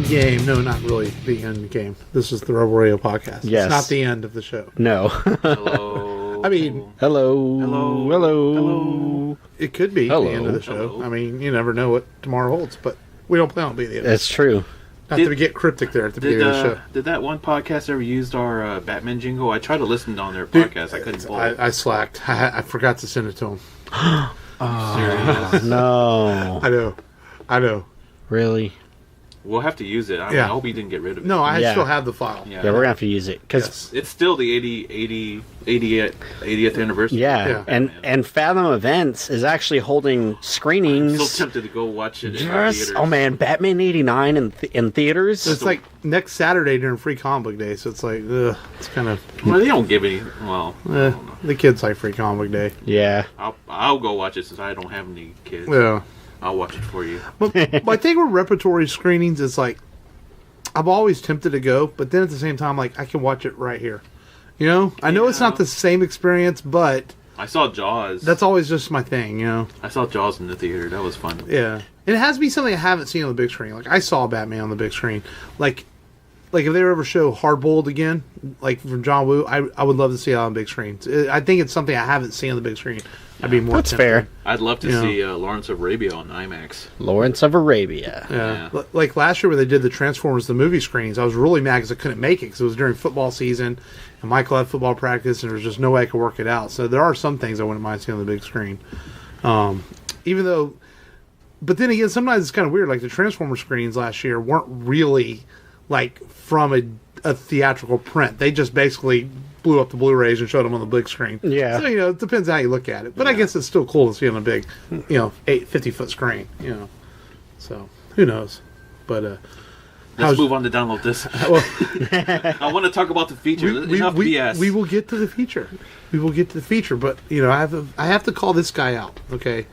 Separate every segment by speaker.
Speaker 1: Endgame. No, not really the Endgame. This is the Rebel Radio podcast.
Speaker 2: Yes.
Speaker 1: It's not the end of the show.
Speaker 2: No.
Speaker 3: Hello.
Speaker 1: I mean...
Speaker 2: Hello.
Speaker 3: Hello.
Speaker 2: Hello.
Speaker 3: Hello.
Speaker 1: It could be
Speaker 2: Hello.
Speaker 1: the end of the show.
Speaker 3: Hello.
Speaker 1: I mean, you never know what tomorrow holds, but we don't plan on being the end.
Speaker 2: That's true.
Speaker 1: Not to get cryptic there at the beginning of the show.
Speaker 3: Did that one podcast ever use our Batman jingle? I tried to listen on their podcast. I couldn't pull it.
Speaker 1: I slacked. I forgot to send it to him.
Speaker 3: Serious?
Speaker 2: No.
Speaker 1: I know.
Speaker 2: Really?
Speaker 3: We'll have to use it. I hope he didn't get rid of it.
Speaker 1: No, I
Speaker 2: Yeah.
Speaker 1: still have the file.
Speaker 2: Yeah, we're going to have to use it. Cause,
Speaker 1: Yes.
Speaker 3: It's still the 80th anniversary.
Speaker 2: yeah. And Fathom Events is actually holding screenings.
Speaker 3: I'm so tempted to go watch it in the
Speaker 2: Yes.
Speaker 3: theaters.
Speaker 2: Oh, man. Batman 89 in theaters.
Speaker 1: So it's like next Saturday during Free Comic Book Day, so it's like, ugh, it's kind of...
Speaker 3: Well, they don't give any... Well, I don't know.
Speaker 1: the kids like Free Comic Book Day.
Speaker 2: Yeah.
Speaker 3: I'll go watch it since I don't have any kids.
Speaker 1: Yeah.
Speaker 3: I'll watch it for you.
Speaker 1: But my thing with repertory screenings is like, I'm always tempted to go, but then at the same time, like, I can watch it right here. You know? I know it's not the same experience, but...
Speaker 3: I saw Jaws.
Speaker 1: That's always just my thing, you know?
Speaker 3: I saw Jaws in the theater. That was fun.
Speaker 1: Yeah. And it has to be something I haven't seen on the big screen. Like, I saw Batman on the big screen. Like if they ever show Hardboiled again, like from John Woo, I would love to see it on big screen. I think it's something I haven't seen on the big screen. I'd be more
Speaker 2: That's
Speaker 1: tempted.
Speaker 2: fair.
Speaker 3: I'd love to see Lawrence of Arabia on IMAX.
Speaker 2: Lawrence of Arabia.
Speaker 1: Yeah. Like last year when they did the Transformers the movie screenings, I was really mad because I couldn't make it because it was during football season and Michael had football practice and there was just no way I could work it out. So there are some things I wouldn't mind seeing on the big screen. Even though, but then again, sometimes it's kind of weird. Like the Transformers screenings last year weren't really like from a theatrical print. They just basically blew up the Blu-rays and showed them on the big screen.
Speaker 2: Yeah.
Speaker 1: So, it depends how you look at it. But I guess it's still cool to see on a big, 50-foot screen, So, who knows? But,
Speaker 3: Let's move on to download this.
Speaker 1: well,
Speaker 3: I want to talk about the feature. Enough BS.
Speaker 1: we will get to the feature. We will get to the feature. But, I have to call this guy out, okay?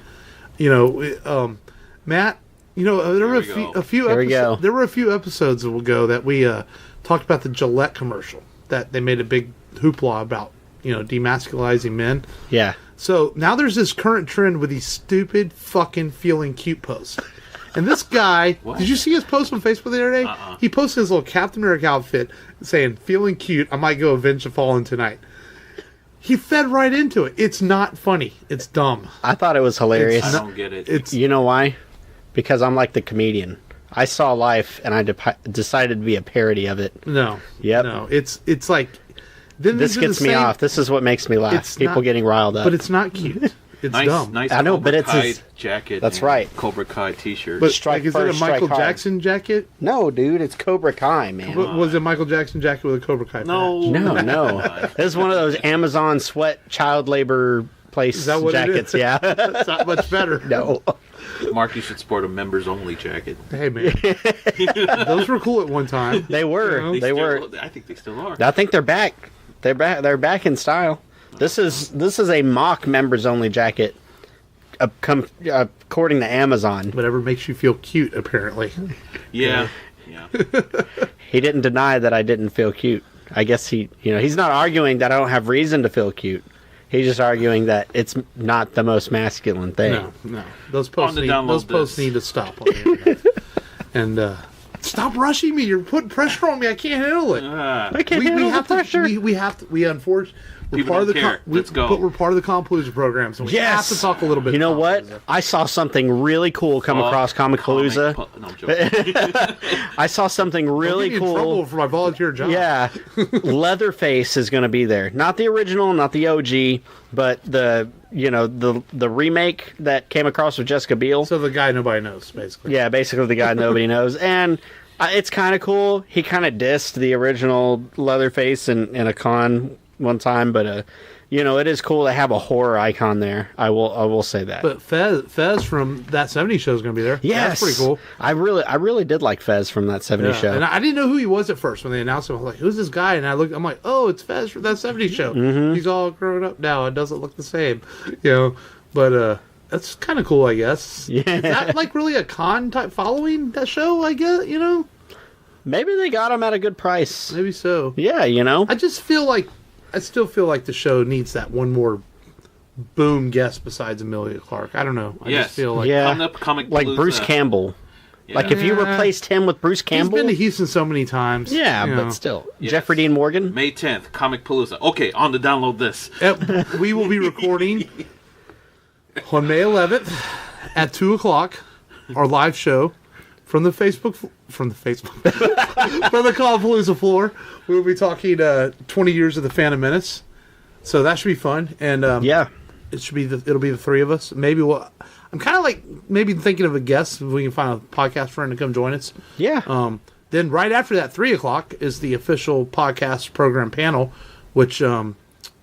Speaker 1: Matt, there were a few
Speaker 2: There we go.
Speaker 1: episodes. There were a few episodes ago that we talked about the Gillette commercial that they made a big hoopla about, demasculizing men.
Speaker 2: Yeah.
Speaker 1: So now there's this current trend with these stupid fucking feeling cute posts. And this guy, did you see his post on Facebook the other day? He posted his little Captain America outfit saying, "Feeling cute, I might go avenge the fallen tonight." He fed right into it. It's not funny. It's dumb.
Speaker 2: I thought it was hilarious.
Speaker 3: I don't get it.
Speaker 2: You know why? Because I'm like the comedian. I saw Life and I decided to be a parody of it.
Speaker 1: No.
Speaker 2: Yep.
Speaker 1: No. It's like... Then
Speaker 2: This gets me off. This is what makes me laugh.
Speaker 1: It's
Speaker 2: People
Speaker 1: not-
Speaker 2: getting riled up.
Speaker 1: But it's not cute. It's dumb.
Speaker 3: Nice
Speaker 2: I know,
Speaker 3: Cobra
Speaker 2: but it's
Speaker 3: Kai
Speaker 2: his-
Speaker 3: jacket.
Speaker 2: That's
Speaker 3: and
Speaker 2: right.
Speaker 3: Cobra Kai t-shirt.
Speaker 1: But
Speaker 2: Strike
Speaker 1: is it a
Speaker 2: first, strike
Speaker 1: Michael
Speaker 2: hard.
Speaker 1: Jackson jacket?
Speaker 2: No, dude, it's Cobra Kai, man.
Speaker 1: Was it a Michael Jackson jacket with a Cobra Kai patch?
Speaker 3: no.
Speaker 2: No. This is one of those Amazon sweat child labor place
Speaker 1: Is that what it
Speaker 2: jackets.
Speaker 1: is?
Speaker 2: Yeah.
Speaker 1: That's not much better.
Speaker 2: No.
Speaker 3: Mark, you should sport a members only jacket.
Speaker 1: Hey, man. Those were cool at one time.
Speaker 2: They were.
Speaker 1: You know?
Speaker 2: They were.
Speaker 3: I think they still are.
Speaker 2: I think they're back. They're back. They're back in style. This is a mock members only jacket, according to Amazon.
Speaker 1: Whatever makes you feel cute, apparently.
Speaker 3: Yeah.
Speaker 2: He didn't deny that I didn't feel cute. I guess he's not arguing that I don't have reason to feel cute. He's just arguing that it's not the most masculine thing.
Speaker 1: No. Those posts need to stop on the internet. And stop rushing me. You're putting pressure on me. I can't handle it.
Speaker 2: I can't handle the pressure.
Speaker 1: We unfortunately... We're
Speaker 3: People
Speaker 1: part
Speaker 3: don't
Speaker 1: of
Speaker 3: care. Let's go.
Speaker 1: But we're part of the Compalooza program, so we have to talk a little bit.
Speaker 2: You know
Speaker 1: about
Speaker 2: what?
Speaker 1: it.
Speaker 2: I saw something really cool come across Comicpalooza.
Speaker 3: No, I'm joking.
Speaker 2: I saw something really
Speaker 1: Don't get me in
Speaker 2: cool.
Speaker 1: trouble for my volunteer job.
Speaker 2: Yeah, Leatherface is going to be there. Not the original, not the OG, but the remake that came across with Jessica Biel.
Speaker 1: So the guy nobody knows, basically.
Speaker 2: Yeah, basically the guy nobody knows, and it's kind of cool. He kind of dissed the original Leatherface in a con one time, but it is cool to have a horror icon there. I will say that.
Speaker 1: But Fez from that '70s show is going to be there.
Speaker 2: Yes,
Speaker 1: That's pretty cool.
Speaker 2: I really did like Fez from that '70s show.
Speaker 1: And I didn't know who he was at first when they announced him. I was like, "Who's this guy?" And I'm like, "Oh, it's Fez from that '70s show."
Speaker 2: Mm-hmm.
Speaker 1: He's all grown up now. It doesn't look the same, But that's kind of cool, I guess.
Speaker 2: Yeah.
Speaker 1: Is that like really a con type following that show? I guess
Speaker 2: Maybe they got him at a good price.
Speaker 1: maybe so.
Speaker 2: Yeah,
Speaker 1: I still feel like the show needs that one more boom guest besides Emilia Clarke. I don't know. I just feel like
Speaker 2: Yeah.
Speaker 3: Coming up,
Speaker 2: like Bruce Campbell. Like if you replaced him with Bruce
Speaker 1: He's
Speaker 2: Campbell.
Speaker 1: been to Houston so many times.
Speaker 2: Yeah,
Speaker 1: you
Speaker 2: but
Speaker 1: know.
Speaker 2: still.
Speaker 3: Yes.
Speaker 2: Jeffrey Dean Morgan.
Speaker 3: May 10th, Comic Palooza. Okay, on to download this.
Speaker 1: We will be recording on May 11th at 2 o'clock our live show from the from the Comic-Palooza floor. We'll be talking 20 years of the Phantom Menace, so that should be fun. And it should be it'll be the three of us. Maybe I'm kind of like maybe thinking of a guest if we can find a podcast friend to come join us.
Speaker 2: Yeah.
Speaker 1: Then right after that, 3 o'clock is the official podcast program panel, which I'm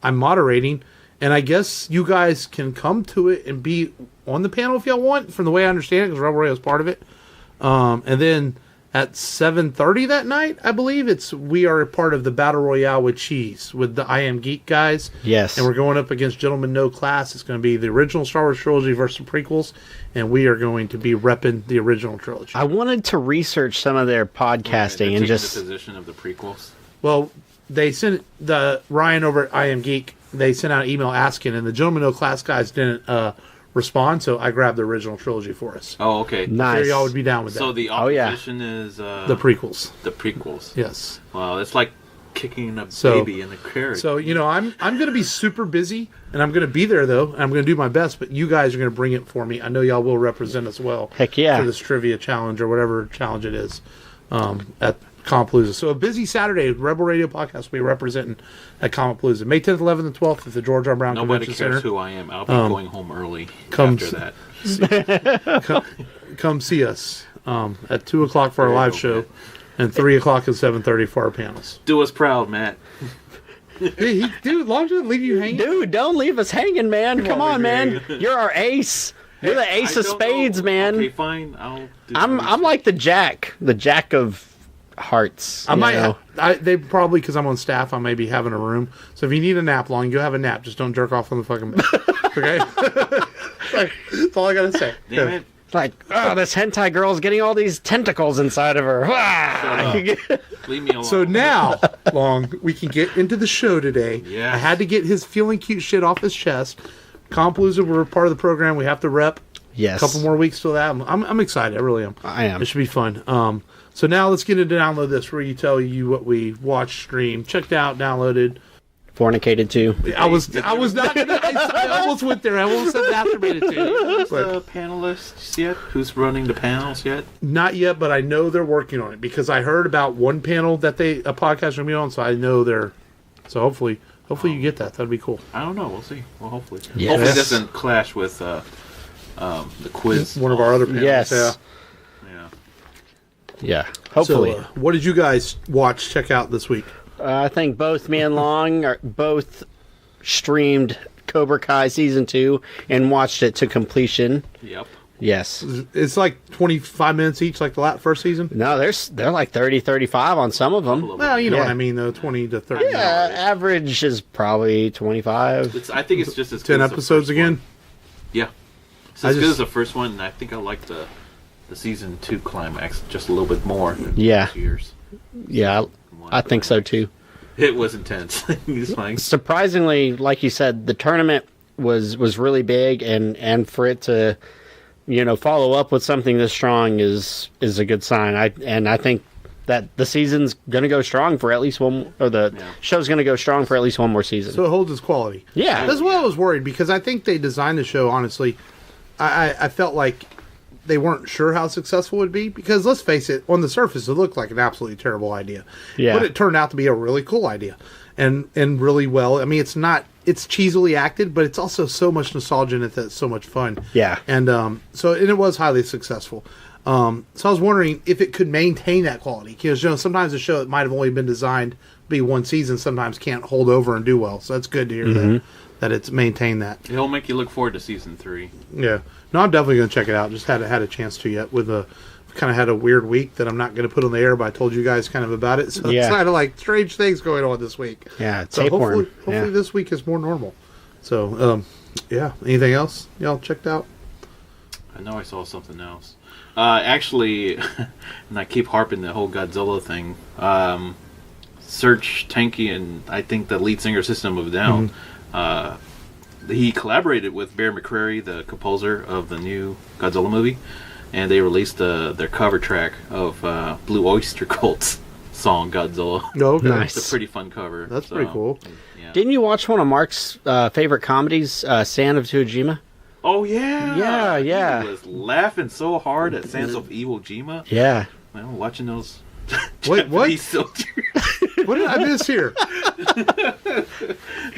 Speaker 1: moderating. And I guess you guys can come to it and be on the panel if y'all want, from the way I understand it, because Rebel Radio is part of it. And then at 7:30 that night, I believe, we are a part of the Battle Royale with Cheese, with the I Am Geek guys.
Speaker 2: Yes.
Speaker 1: And we're going up against Gentlemen No Class. It's going to be the original Star Wars trilogy versus the prequels, and we are going to be repping the original trilogy.
Speaker 2: I wanted to research some of their podcasting and just
Speaker 3: the position of the prequels.
Speaker 1: Well, they sent Ryan over at I Am Geek. They sent out an email asking, and the Gentlemen No Class guys didn't respond, so I grabbed the original trilogy for us.
Speaker 3: Oh, okay.
Speaker 2: nice.
Speaker 1: Sure, y'all would be down with that.
Speaker 3: So the opposition is
Speaker 1: the prequels.
Speaker 3: The prequels.
Speaker 1: Yes.
Speaker 3: Wow, it's like kicking a
Speaker 1: So-
Speaker 3: baby in the carriage.
Speaker 1: So I'm going to be super busy, and I'm going to be there though, and I'm going to do my best. But you guys are going to bring it for me. I know y'all will represent us well.
Speaker 2: Heck yeah.
Speaker 1: For this trivia challenge or whatever challenge it is at Comic-Palooza. So a busy Saturday. Rebel Radio Podcast will be representing at Comic-Palooza. May 10th, 11th, and 12th at the George R. Brown
Speaker 3: Nobody
Speaker 1: Convention
Speaker 3: cares
Speaker 1: Center.
Speaker 3: who I am. I'll be going home early
Speaker 1: come
Speaker 3: after that.
Speaker 1: Come see us at 2 o'clock for our live show, and 3 o'clock and 7:30 for our panels.
Speaker 3: Do us proud, Matt.
Speaker 1: Hey, dude, long as it leave you hanging.
Speaker 2: Dude, don't leave us hanging, man. Come on, man. You're our ace. You're the ace
Speaker 3: I
Speaker 2: of
Speaker 3: don't
Speaker 2: spades,
Speaker 3: know.
Speaker 2: man.
Speaker 3: Okay, fine. I'll do
Speaker 2: I'm like the jack of hearts.
Speaker 1: I
Speaker 2: you
Speaker 1: might.
Speaker 2: know?
Speaker 1: They probably, because I'm on staff, I may be having a room. So if you need a nap long, you have a nap. Just don't jerk off on the fucking bed. Okay. That's all I gotta say.
Speaker 3: Damn it.
Speaker 2: It's like, oh, this hentai girl's getting all these tentacles inside of her.
Speaker 3: Leave me alone.
Speaker 1: So now, Long, we can get into the show today.
Speaker 3: Yes.
Speaker 1: I had to get his feeling cute shit off his chest. Compalooza, we're part of the program. We have to rep.
Speaker 2: Yes.
Speaker 1: A couple more weeks till that. I'm excited. I really am.
Speaker 2: I am.
Speaker 1: It should be fun. So now let's get into Download This, where you tell you what we watched, streamed, checked out, downloaded.
Speaker 2: Fornicated too.
Speaker 1: I was not gonna. I almost went there. I almost said masturbated to.
Speaker 3: Who's the panelists yet? Who's running the panels yet?
Speaker 1: Not yet, but I know they're working on it because I heard about one panel that a podcast will be on, so I know they're. So hopefully you get that. That'd be cool.
Speaker 3: I don't know. We'll see. Well, hopefully.
Speaker 2: Yes.
Speaker 3: Hopefully it doesn't clash with the quiz.
Speaker 1: One of our other panels.
Speaker 2: Yes.
Speaker 1: Yeah.
Speaker 3: Yeah.
Speaker 2: Yeah. Hopefully.
Speaker 1: So, what did you guys watch, check out this week?
Speaker 2: I think both me and Long are both streamed Cobra Kai Season 2 and watched it to completion.
Speaker 3: Yep.
Speaker 2: Yes.
Speaker 1: It's like 25 minutes each, like the first season.
Speaker 2: No, they're like 30, 35 on some of them.
Speaker 1: Well, you know
Speaker 2: Yeah.
Speaker 1: what I mean, though, 20 to 30.
Speaker 2: Yeah, average is probably 25.
Speaker 3: I think it's just as
Speaker 1: 10
Speaker 3: good as the
Speaker 1: episodes
Speaker 3: first
Speaker 1: again.
Speaker 3: one. Yeah. It's
Speaker 1: I
Speaker 3: as good
Speaker 1: just-
Speaker 3: as the first one, and I think I like the Season 2 climax just a little bit more than
Speaker 2: Yeah.
Speaker 3: previous years.
Speaker 2: Yeah, I think so too.
Speaker 3: It was intense. He's like,
Speaker 2: Surprisingly, like you said, the tournament was really big, and for it to, follow up with something this strong is a good sign. I think that the season's going to go strong for at least one, or the show's going to go strong for at least one more season.
Speaker 1: So it holds its quality.
Speaker 2: Yeah.
Speaker 1: That's why I was worried, because I think they designed the show, honestly. I felt like they weren't sure how successful it would be, because let's face it, on the surface, it looked like an absolutely terrible idea.
Speaker 2: Yeah.
Speaker 1: But it turned out to be a really cool idea. And really well. I mean, it's cheesily acted, but it's also so much nostalgia in it that it's so much fun.
Speaker 2: Yeah.
Speaker 1: And so it was highly successful. So I was wondering if it could maintain that quality, because sometimes a show that might have only been designed to be one season sometimes can't hold over and do well. So that's good to hear that it's maintained that.
Speaker 3: it'll make you look forward to Season 3.
Speaker 1: Yeah, no, I'm definitely going to check it out. Just had a chance to yet. Kind of had a weird week that I'm not going to put on the air, but I told you guys kind of about it. So it's kind of like strange things going on this week.
Speaker 2: Yeah,
Speaker 1: So
Speaker 2: tapeworm.
Speaker 1: hopefully this week is more normal. So yeah, anything else y'all checked out?
Speaker 3: I know I saw something else. Actually, and I keep harping the whole Godzilla thing. Serge Tankian, and I think the lead singer System of a Down, he collaborated with Bear McCreary, the composer of the new Godzilla movie. and they released their cover track of Blue Oyster Cult's song Godzilla.
Speaker 1: Oh, okay.
Speaker 2: Nice.
Speaker 3: It's a pretty fun cover.
Speaker 1: That's pretty cool.
Speaker 3: Yeah.
Speaker 2: Didn't you watch one of Mark's favorite comedies, Sand of Tsushima?
Speaker 3: Oh yeah.
Speaker 2: Yeah.
Speaker 3: He was laughing so hard at Sands of Iwo Jima.
Speaker 2: Yeah.
Speaker 3: Well, watching those.
Speaker 1: Wait, what?
Speaker 3: Japanese soldiers.
Speaker 1: What did I miss here?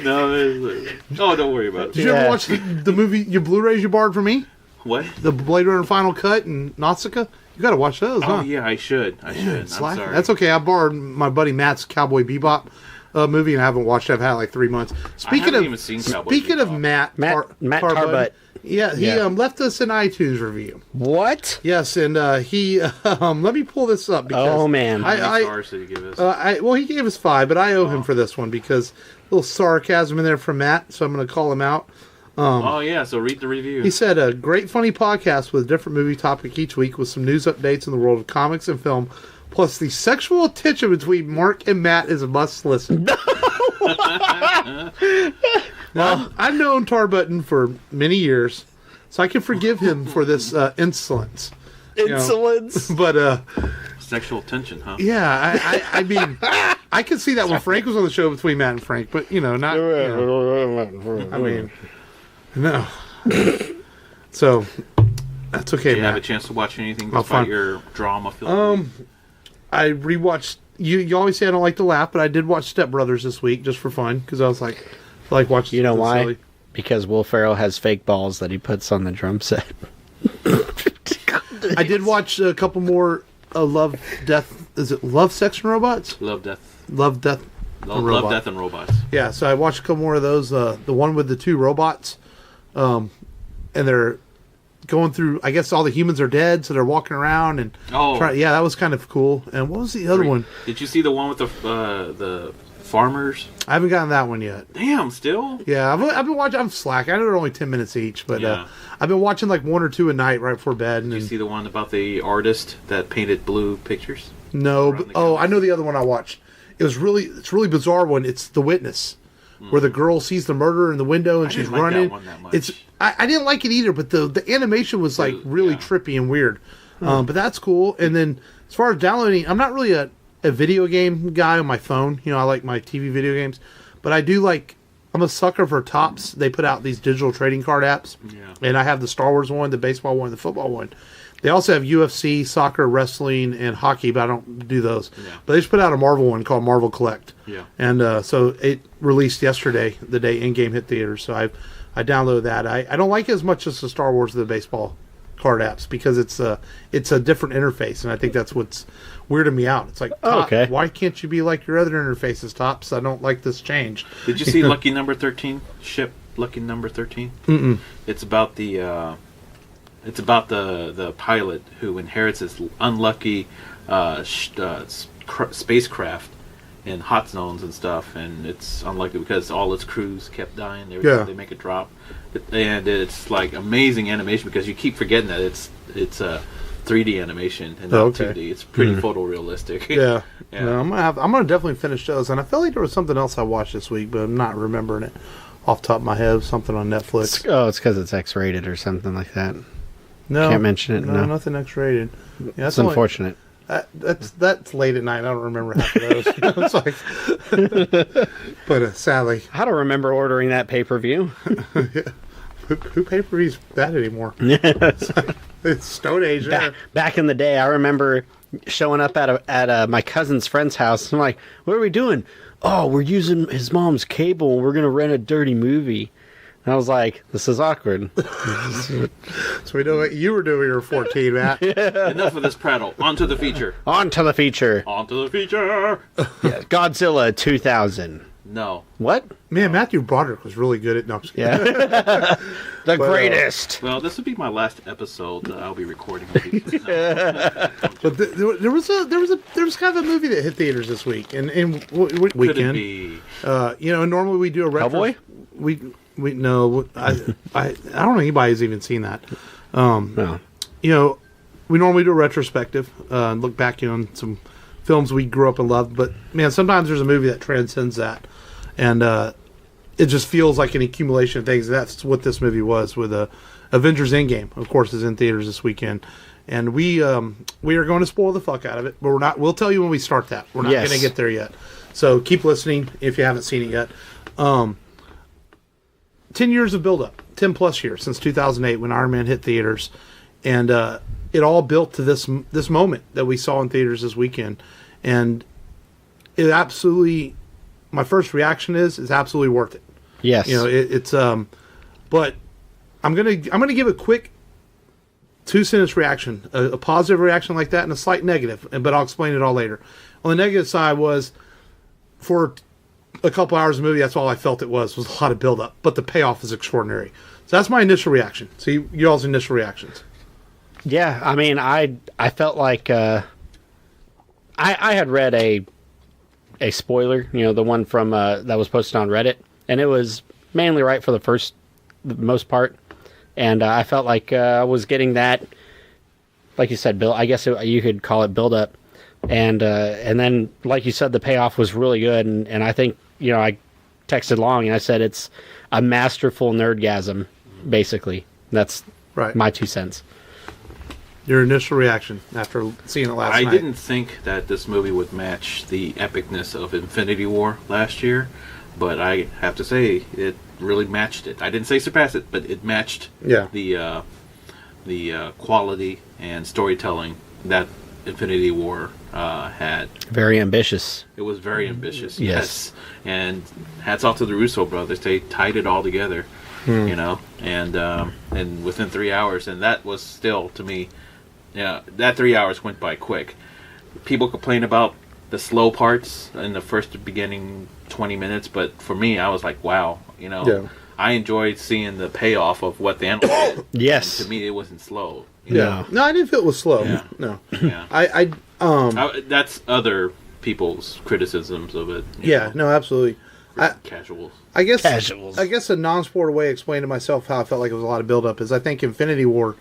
Speaker 3: No, don't worry about
Speaker 1: Did
Speaker 3: it.
Speaker 1: you ever watch the movie, your Blu-rays you borrowed from me?
Speaker 3: What?
Speaker 1: The Blade Runner Final Cut and Nausicaa? You got to watch those, huh?
Speaker 3: Oh yeah, I should. I'm sorry.
Speaker 1: That's okay. I borrowed my buddy Matt's Cowboy Bebop movie, and I haven't watched it. I've had it like 3 months. Speaking of
Speaker 3: even seen Cowboy
Speaker 1: speaking of
Speaker 3: Bebop.
Speaker 1: Matt
Speaker 2: Tarbut.
Speaker 1: yeah, he left us an iTunes review.
Speaker 2: What?
Speaker 1: Yes, and he let me pull this up because
Speaker 2: Oh man.
Speaker 3: How many stars did he give us?
Speaker 1: well, he gave us 5, but I owe him for this one because a little sarcasm in there from Matt, so I'm going to call him out.
Speaker 3: Oh yeah, so read the review.
Speaker 1: He said, a great funny podcast with a different movie topic each week with some news updates in the world of comics and film, plus the sexual tension between Mark and Matt is a must listen. Now, I've known Tarbutton for many years, so I can forgive him for this insolence.
Speaker 2: Insolence.
Speaker 1: But,
Speaker 3: Sexual tension, huh?
Speaker 1: yeah, I mean, I could see that when Frank was on the show between Matt and Frank, but, not, I mean, no. So, that's okay,
Speaker 3: Did you
Speaker 1: Matt.
Speaker 3: have a chance to watch anything
Speaker 1: Oh, fun.
Speaker 3: despite your drama film?
Speaker 1: I rewatched. You always say I don't like to laugh, but I did watch Step Brothers this week just for fun because I was like, I like watching.
Speaker 2: You know
Speaker 1: something
Speaker 2: why?
Speaker 1: silly.
Speaker 2: Because Will Ferrell has fake balls that he puts on the drum set.
Speaker 1: I did watch a couple more. Love, Death. Is it Love, Sex, and Robots?
Speaker 3: Love, Death.
Speaker 1: Love, Death. and
Speaker 3: Love,
Speaker 1: Robots.
Speaker 3: Death, and Robots.
Speaker 1: Yeah, so I watched a couple more of those. The one with the 2 robots, and they're going through. I guess all the humans are dead, so they're walking around and. Yeah, that was kind of cool. And what was the other one?
Speaker 3: Did you see the one with the farmers?
Speaker 1: I haven't gotten that one yet.
Speaker 3: Damn, still?
Speaker 1: Yeah, I've been watching. I'm slacking. I know they're only 10 minutes each, but
Speaker 3: Yeah.
Speaker 1: I've been watching like 1 or 2 a night right before bed. And
Speaker 3: Did you see the one about the artist that painted blue pictures?
Speaker 1: no,
Speaker 3: around
Speaker 1: but,
Speaker 3: the
Speaker 1: oh,
Speaker 3: couch?
Speaker 1: I know the other one I watched. It's really bizarre one. It's The Witness, where the girl sees the murderer in the window and
Speaker 3: I
Speaker 1: she's
Speaker 3: didn't like that
Speaker 1: running.
Speaker 3: one that much.
Speaker 1: It's I didn't like it either, but the animation was like really trippy and weird. But that's cool. And then as far as downloading, I'm not really a video game guy on my phone. I like my TV video games, but I do like. I'm a sucker for Topps. They put out these digital trading card apps, and I have the Star Wars one, the baseball one, the football one. They also have UFC, soccer, wrestling, and hockey, but I don't do those.
Speaker 3: Yeah.
Speaker 1: But they just put out a Marvel one called Marvel Collect.
Speaker 3: Yeah.
Speaker 1: And so it released yesterday, the day Endgame hit theaters. So I downloaded that. I don't like it as much as the Star Wars or the baseball card apps because it's a different interface, and I think that's what's weirded me out. It's like,
Speaker 2: okay,
Speaker 1: why can't you be like your other interfaces, Topps? I don't like this change.
Speaker 3: Did you see Lucky Number 13? Ship Lucky Number 13?
Speaker 1: Mm-mm.
Speaker 3: It's about the pilot who inherits his unlucky spacecraft in hot zones and stuff, and it's unlucky because all its crews kept dying every time they make a drop. And it's like amazing animation because you keep forgetting that it's a 3D animation and not 2D. It's pretty photorealistic.
Speaker 1: Yeah.
Speaker 3: Yeah.
Speaker 1: No, I'm gonna definitely finish those. And I feel like there was something else I watched this week, but I'm not remembering it off the top of my head. Something on Netflix.
Speaker 2: It's because it's X-rated or something like that.
Speaker 1: No,
Speaker 2: Can't mention it. No,
Speaker 1: nothing X-rated. Yeah,
Speaker 2: it's unfortunate.
Speaker 1: That's late at night. I don't remember half of those. It's like, but sadly,
Speaker 2: I don't remember ordering that pay-per-view.
Speaker 1: who pay-per-views that anymore? It's Stone Age.
Speaker 2: Back in the day, I remember showing up at my cousin's friend's house. I'm like, "What are we doing?" "Oh, we're using his mom's cable. And we're gonna rent a dirty movie." And I was like, "This is awkward."
Speaker 1: So we know what you were doing when you were 14, Matt.
Speaker 3: Enough of this prattle. On to the feature.
Speaker 2: On to the feature.
Speaker 3: On to the feature.
Speaker 2: Yeah, Godzilla 2000.
Speaker 3: No.
Speaker 2: What?
Speaker 1: Man, Matthew Broderick was really good at. No, I'm just kidding.
Speaker 2: Yeah. The greatest.
Speaker 3: Well, this will be my last episode that I'll be recording. With you.
Speaker 1: But there was kind of a movie that hit theaters this week, and
Speaker 3: Could
Speaker 1: weekend.
Speaker 3: it be?
Speaker 1: Normally we do a retro.
Speaker 2: Cowboy?
Speaker 1: We no, I don't know anybody's even seen that.
Speaker 2: No.
Speaker 1: We normally do a retrospective, look back on some films we grew up and loved. But man, sometimes there's a movie that transcends that, and it just feels like an accumulation of things. That's what this movie was with Avengers Endgame. Of course, is in theaters this weekend, And we are going to spoil the fuck out of it, but we're not. We'll tell you when we start that. We're not going to get there yet. So keep listening if you haven't seen it yet. 10 years of build-up, 10 plus years since 2008 when Iron Man hit theaters, and it all built to this moment that we saw in theaters this weekend, and it absolutely. My first reaction is it's absolutely worth it.
Speaker 2: Yes,
Speaker 1: it's but I'm gonna give a quick 2-sentence reaction, a positive reaction like that, and a slight negative, but I'll explain it all later. On the negative side was for a couple hours of movie, that's all I felt it was a lot of build-up, but the payoff is extraordinary. So that's my initial reaction. See y'all's initial reactions.
Speaker 2: Yeah, I mean, I felt like I had read a spoiler, the one from that was posted on Reddit, and it was mainly right for the most part, and I felt like I was getting that, like you said, Bill. I guess you could call it build-up. And then, like you said, the payoff was really good, and I think, I texted Long and I said it's a masterful nerdgasm, basically. That's
Speaker 1: right.
Speaker 2: My 2 cents.
Speaker 1: Your initial reaction after seeing it last night?
Speaker 3: I didn't think that this movie would match the epicness of Infinity War last year, but I have to say it really matched it. I didn't say surpass it, but it matched the quality and storytelling that Infinity War had.
Speaker 2: Very ambitious.
Speaker 3: It was very ambitious.
Speaker 2: Yes.
Speaker 3: And hats off to the Russo brothers. They tied it all together, and within 3 hours, and that was still, to me, that 3 hours went by quick. People complain about the slow parts in the first beginning 20 minutes, but for me, I was like, wow, I enjoyed seeing the payoff of what the animal did.
Speaker 2: Yes.
Speaker 3: And to me, it wasn't slow.
Speaker 1: No, I didn't feel it was slow.
Speaker 3: Yeah.
Speaker 1: No.
Speaker 3: Yeah. That's other people's criticisms of it.
Speaker 1: No, absolutely.
Speaker 3: Casuals.
Speaker 1: I guess
Speaker 2: Casuals.
Speaker 1: I guess a non-sport way of explaining to myself how I felt like it was a lot of build-up is I think Infinity War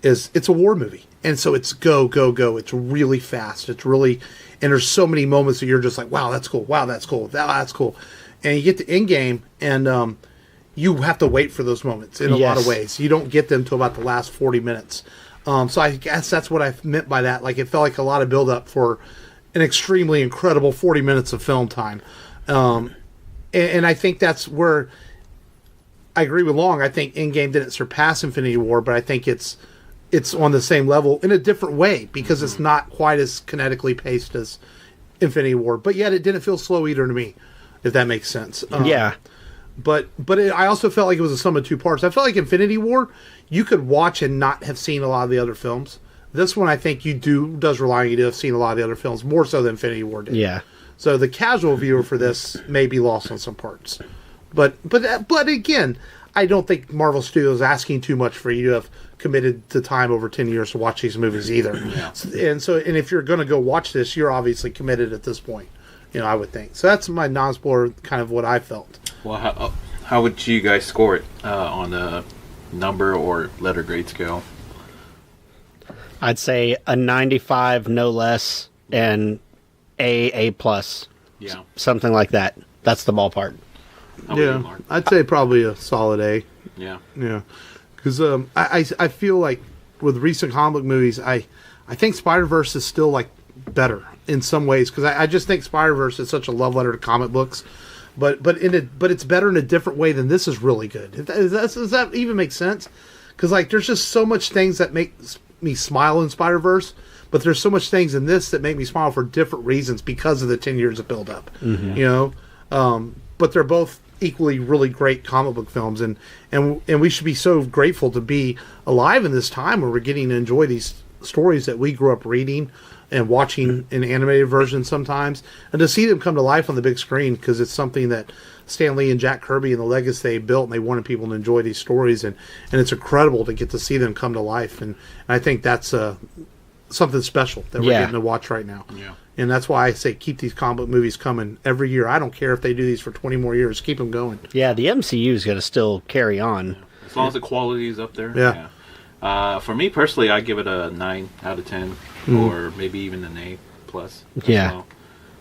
Speaker 1: it's a war movie, and so it's go go go. It's really fast. It's really, and there's so many moments that you're just like, wow, that's cool. Wow, that's cool. That's cool. And you get to Endgame, and you have to wait for those moments in a lot of ways. You don't get them till about the last 40 minutes. So I guess that's what I meant by that. Like, it felt like a lot of build-up for an extremely incredible 40 minutes of film time. And I think that's where I agree with Long. I think Endgame didn't surpass Infinity War, but I think it's on the same level in a different way because it's not quite as kinetically paced as Infinity War. But yet it didn't feel slow either to me, if that makes sense. But I also felt like it was a sum of two parts. I felt like Infinity War, you could watch and not have seen a lot of the other films. This one, I think does rely on you to have seen a lot of the other films, more so than Infinity War did.
Speaker 2: Yeah.
Speaker 1: So the casual viewer for this may be lost on some parts. But again, I don't think Marvel Studios is asking too much for you to have committed to time over 10 years to watch these movies either.
Speaker 3: Yeah.
Speaker 1: And if you're going to go watch this, you're obviously committed at this point. I would think. So that's my non-spoiler kind of what I felt.
Speaker 3: Well, how would you guys score it on a number or letter grade scale?
Speaker 2: I'd say a 95, no less, and A plus.
Speaker 3: Yeah.
Speaker 2: Something like that. That's the ballpark.
Speaker 1: I'd say probably a solid A.
Speaker 3: Yeah.
Speaker 1: Yeah. Because I feel like with recent comic book movies, I think Spider-Verse is still like better in some ways because I just think Spider-Verse is such a love letter to comic books, but it's better in a different way than this is really good. Does that even make sense? Because like there's just so much things that make me smile in Spider-Verse, but there's so much things in this that make me smile for different reasons because of the 10 years of build up. Mm-hmm. But they're both equally really great comic book films, and we should be so grateful to be alive in this time where we're getting to enjoy these stories that we grew up reading and watching in animated versions sometimes, and to see them come to life on the big screen because it's something that Stan Lee and Jack Kirby and the legacy they built, and they wanted people to enjoy these stories, and it's incredible to get to see them come to life, and I think that's something special that we're getting to watch right now.
Speaker 3: Yeah.
Speaker 1: And that's why I say keep these comic book movies coming every year. I don't care if they do these for 20 more years. Keep them going.
Speaker 2: Yeah, the MCU is going to still carry on.
Speaker 3: As long as the quality is up there.
Speaker 1: Yeah.
Speaker 3: For me personally, I give it a 9 out of 10, or maybe even an A plus.
Speaker 2: Yeah.
Speaker 3: Well.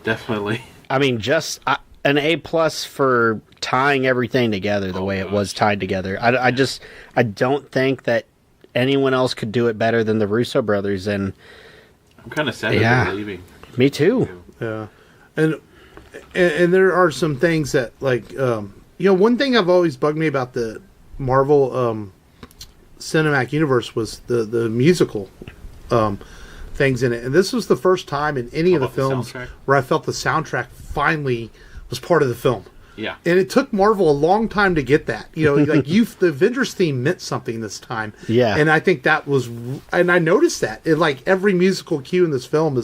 Speaker 3: Definitely.
Speaker 2: I mean, just an A plus for tying everything together the way it was tied together. I don't think that anyone else could do it better than the Russo brothers, and
Speaker 3: I'm kind of sad that they're leaving.
Speaker 2: Me too.
Speaker 1: Yeah, and there are some things that one thing I've always bugged me about the Marvel cinematic universe was the musical things in it, and this was the first time in any of the films where I felt the soundtrack finally was part of the film.
Speaker 3: Yeah,
Speaker 1: and it took Marvel a long time to get that. The Avengers theme meant something this time.
Speaker 2: Yeah,
Speaker 1: and I think that was, and I noticed that every musical cue in this film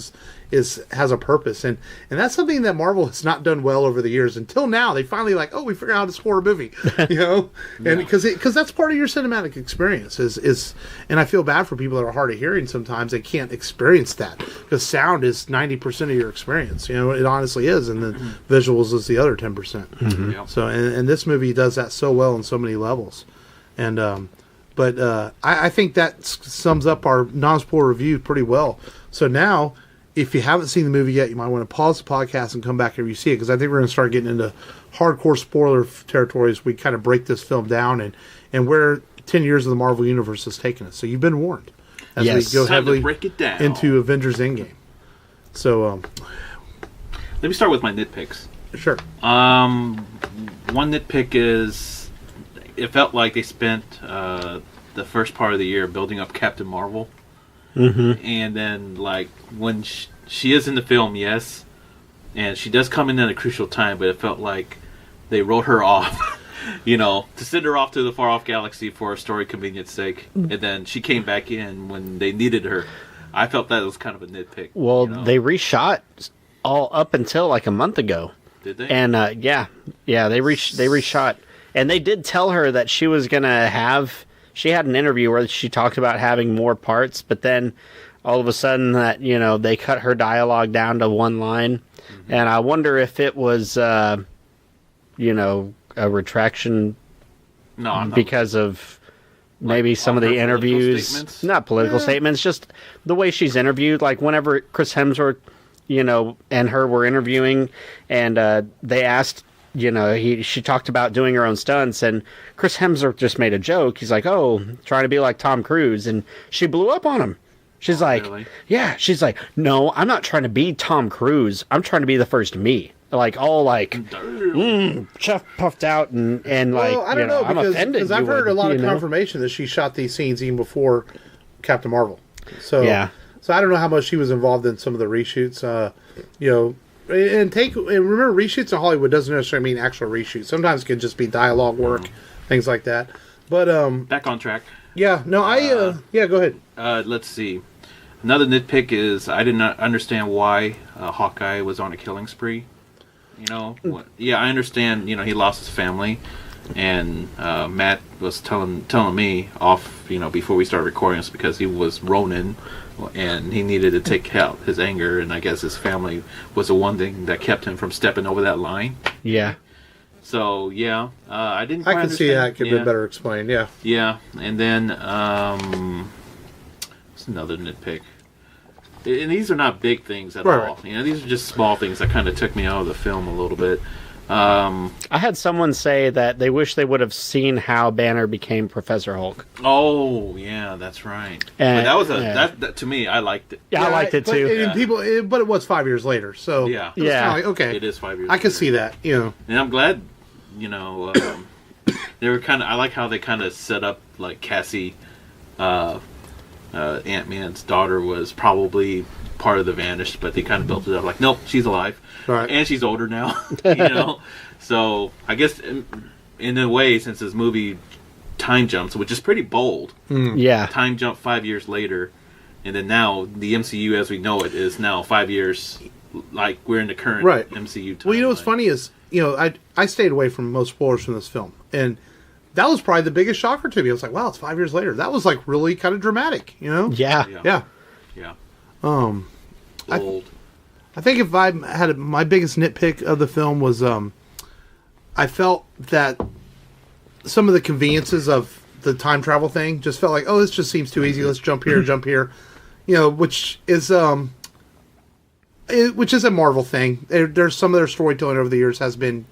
Speaker 1: has a purpose, and that's something that Marvel has not done well over the years until now. They finally we figured out how to score a movie, and because that's part of your cinematic experience is, and I feel bad for people that are hard of hearing sometimes. They can't experience that because sound is 90% of your experience. It honestly is, and the visuals is the other 10%.
Speaker 2: Mm-hmm.
Speaker 3: Yeah.
Speaker 1: So, and this movie does that so well on so many levels, and I think that sums up our non-spoiler review pretty well. So now, if you haven't seen the movie yet, you might want to pause the podcast and come back after you see it, because I think we're going to start getting into hardcore spoiler territories. We kind of break this film down and where 10 years of the Marvel Universe has taken us. So you've been warned as we go heavily
Speaker 3: break it down
Speaker 1: into Avengers Endgame. So
Speaker 3: let me start with my nitpicks.
Speaker 1: Sure.
Speaker 3: One nitpick is it felt like they spent the first part of the year building up Captain Marvel.
Speaker 2: Mm-hmm.
Speaker 3: And then, when she is in the film, yes, and she does come in at a crucial time, but it felt like they wrote her off, to send her off to the far-off galaxy for a story convenience sake, and then she came back in when they needed her. I felt that was kind of a nitpick.
Speaker 2: Well, they reshot all up until a month ago.
Speaker 3: Did they?
Speaker 2: And they reshot, and they did tell her that she was gonna have. She had an interview where she talked about having more parts, but then all of a sudden that, they cut her dialogue down to one line. Mm-hmm. And I wonder if it was, a retraction because of maybe some of the interviews.
Speaker 3: Statements?
Speaker 2: Not political statements, just the way she's interviewed. Like whenever Chris Hemsworth, and her were interviewing, and they asked, she talked about doing her own stunts, and Chris Hemsworth just made a joke. He's like, trying to be like Tom Cruise, and she blew up on him. She's like,
Speaker 3: really?
Speaker 2: Yeah, she's like, no, I'm not trying to be Tom Cruise. I'm trying to be the first me. Chef puffed out and
Speaker 1: I don't know,
Speaker 2: I'm offended.
Speaker 1: Because I've heard a lot of confirmation that she shot these scenes even before Captain Marvel. So yeah. So I don't know how much she was involved in some of the reshoots. And remember, reshoots in Hollywood doesn't necessarily mean actual reshoots. Sometimes it can just be dialogue work, things like that. But
Speaker 3: back on track.
Speaker 1: Yeah, no, go ahead.
Speaker 3: Let's see. Another nitpick is I did not understand why Hawkeye was on a killing spree. I understand. He lost his family, and Matt was telling me off. Before we started recording this, because he was Ronin. And he needed to take out his anger, and I guess his family was the one thing that kept him from stepping over that line.
Speaker 2: Yeah.
Speaker 3: So I didn't.
Speaker 1: I can see how it could be better explained. Yeah.
Speaker 3: Yeah, and then it's another nitpick. And these are not big things at all. Right. These are just small things that kind of took me out of the film a little bit.
Speaker 2: I had someone say that they wish they would have seen how Banner became Professor Hulk.
Speaker 3: Oh, yeah, that's right. But that was that to me, I liked it.
Speaker 2: Yeah, I liked it too.
Speaker 1: But it was 5 years later, so
Speaker 3: yeah,
Speaker 1: it was kinda like, okay,
Speaker 3: it is 5 years.
Speaker 1: I can see that,
Speaker 3: And I'm glad, they were kind of. I like how they kind of set up like Cassie, Ant-Man's daughter was probably part of the Vanished, but they kind of built it up like, nope, she's alive.
Speaker 1: Right.
Speaker 3: And she's older now, So I guess in a way, since this movie time jumps, which is pretty bold, time jump 5 years later, and then now the MCU as we know it is now 5 years, like we're in the current MCU time.
Speaker 1: Well, what's funny is, I stayed away from most spoilers from this film, and that was probably the biggest shocker to me. I was like, wow, it's 5 years later. That was like really kind of dramatic,
Speaker 2: Yeah.
Speaker 3: Bold.
Speaker 1: I think if I had my biggest nitpick of the film was I felt that some of the conveniences of the time travel thing just felt like, this just seems too easy. Let's jump here, which is a Marvel thing. There's some of their storytelling over the years has been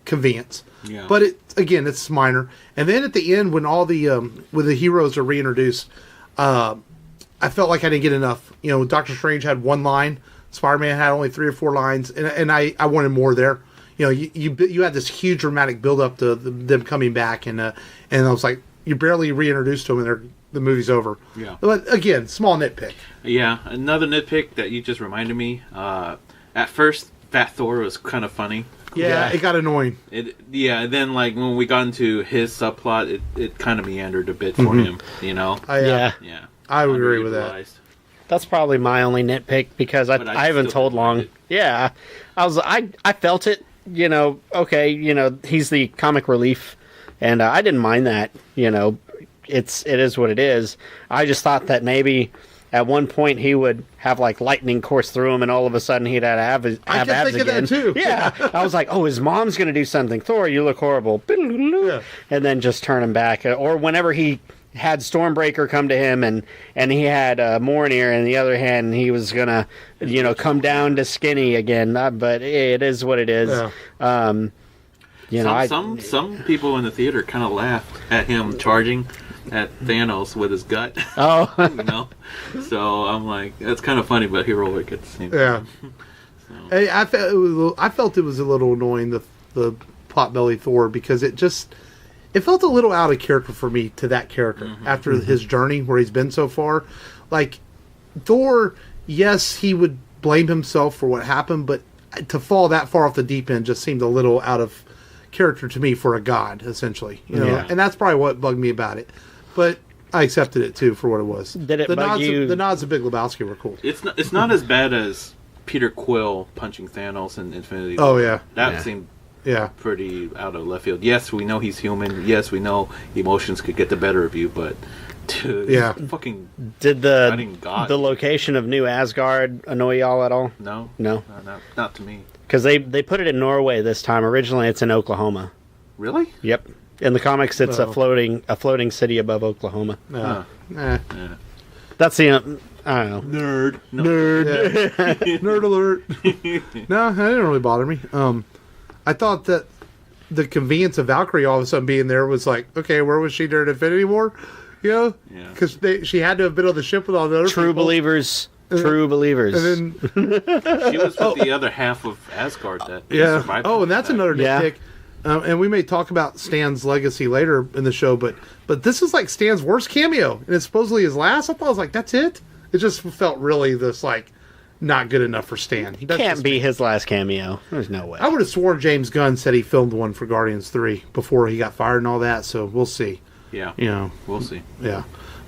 Speaker 1: convenience. Yeah. But it's minor. And then at the end, when all the when the heroes are reintroduced, I felt like I didn't get enough. You know, Doctor Strange had one line. Spider-Man had only 3 or 4 lines, and I wanted more there. You know, you had this huge dramatic build-up to them coming back, and I was like, you're barely reintroduced to them, and the movie's over.
Speaker 3: Yeah.
Speaker 1: But again, small nitpick.
Speaker 3: Yeah, another nitpick that you just reminded me. At first, Fat Thor was kind of funny.
Speaker 1: Yeah, it got annoying.
Speaker 3: And then like when we got into his subplot, it kind of meandered a bit for him. You know.
Speaker 1: Yeah. I would agree with that.
Speaker 3: Underutilized.
Speaker 2: That's probably my only nitpick because I haven't told long. Yeah, I felt it. You know, okay, you know, he's the comic relief, and I didn't mind that. You know, it is what it is. I just thought that maybe at one point he would have like lightning course through him, and all of a sudden he'd have abs again.
Speaker 1: That too.
Speaker 2: Yeah, I was like, oh, his mom's gonna do something. Thor, you look horrible.
Speaker 1: Yeah.
Speaker 2: And then just turn him back, or whenever he had Stormbreaker come to him, and he had Mjolnir in the other hand, and he was gonna, you know, come down to skinny again. But it is what it is.
Speaker 1: Yeah.
Speaker 2: You know,
Speaker 3: some people in the theater kind of laughed at him charging at Thanos with his gut.
Speaker 2: Oh,
Speaker 3: You know, so I'm like, that's kind of funny, but heroic at the same time.
Speaker 1: Yeah. Hey, I felt it was a little annoying, the Potbelly Thor, because it felt a little out of character for me to that character after his journey where he's been so far. Like, Thor, yes, he would blame himself for what happened, but to fall that far off the deep end just seemed a little out of character to me for a god, essentially. You know,
Speaker 2: Yeah.
Speaker 1: and that's probably what bugged me about it. But I accepted it too for what it was.
Speaker 2: Did it
Speaker 1: the
Speaker 2: bug
Speaker 1: nods,
Speaker 2: you?
Speaker 1: The nods of Big Lebowski were cool.
Speaker 3: It's not as bad as Peter Quill punching Thanos in Infinity.
Speaker 1: Oh yeah,
Speaker 3: That seemed
Speaker 1: yeah.
Speaker 3: pretty out of left field. Yes, we know he's human. Yes, we know emotions could get the better of you, but dude,
Speaker 1: Yeah.
Speaker 3: fucking
Speaker 2: Did
Speaker 3: fighting God.
Speaker 2: the location of New Asgard annoy y'all at all?
Speaker 3: no,
Speaker 2: No,
Speaker 3: not to me.
Speaker 2: because they put it in Norway this time. Originally, it's in Oklahoma.
Speaker 3: Really?
Speaker 2: Yep. In the comics, it's
Speaker 1: Oh.
Speaker 2: a floating city above Oklahoma.
Speaker 3: Huh.
Speaker 1: Eh.
Speaker 2: That's the I don't know.
Speaker 3: Nerd. No.
Speaker 2: Nerd.
Speaker 1: Yeah. Nerd alert. No, that didn't really bother me. I thought that the convenience of Valkyrie all of a sudden being there was like, okay, where was she during Infinity War? You know?
Speaker 3: Yeah.
Speaker 1: Because she had to have been on the ship with all the other
Speaker 2: True
Speaker 1: people.
Speaker 2: believers. True believers.
Speaker 1: And then,
Speaker 3: She was with the other half of Asgard that
Speaker 1: yeah.
Speaker 3: survived.
Speaker 1: Oh, and that's another
Speaker 2: Yeah.
Speaker 1: nitpick. And we may talk about Stan's legacy later in the show, but this is like Stan's worst cameo, and it's supposedly his last. I thought, I was like, that's it? It just felt really this, like, not good enough for Stan. That's
Speaker 2: Can't
Speaker 1: just-
Speaker 2: be his last cameo. There's no way.
Speaker 1: I would have sworn James Gunn said he filmed one for Guardians 3 before he got fired and all that, so we'll see.
Speaker 3: Yeah.
Speaker 1: You know,
Speaker 3: We'll see.
Speaker 1: yeah.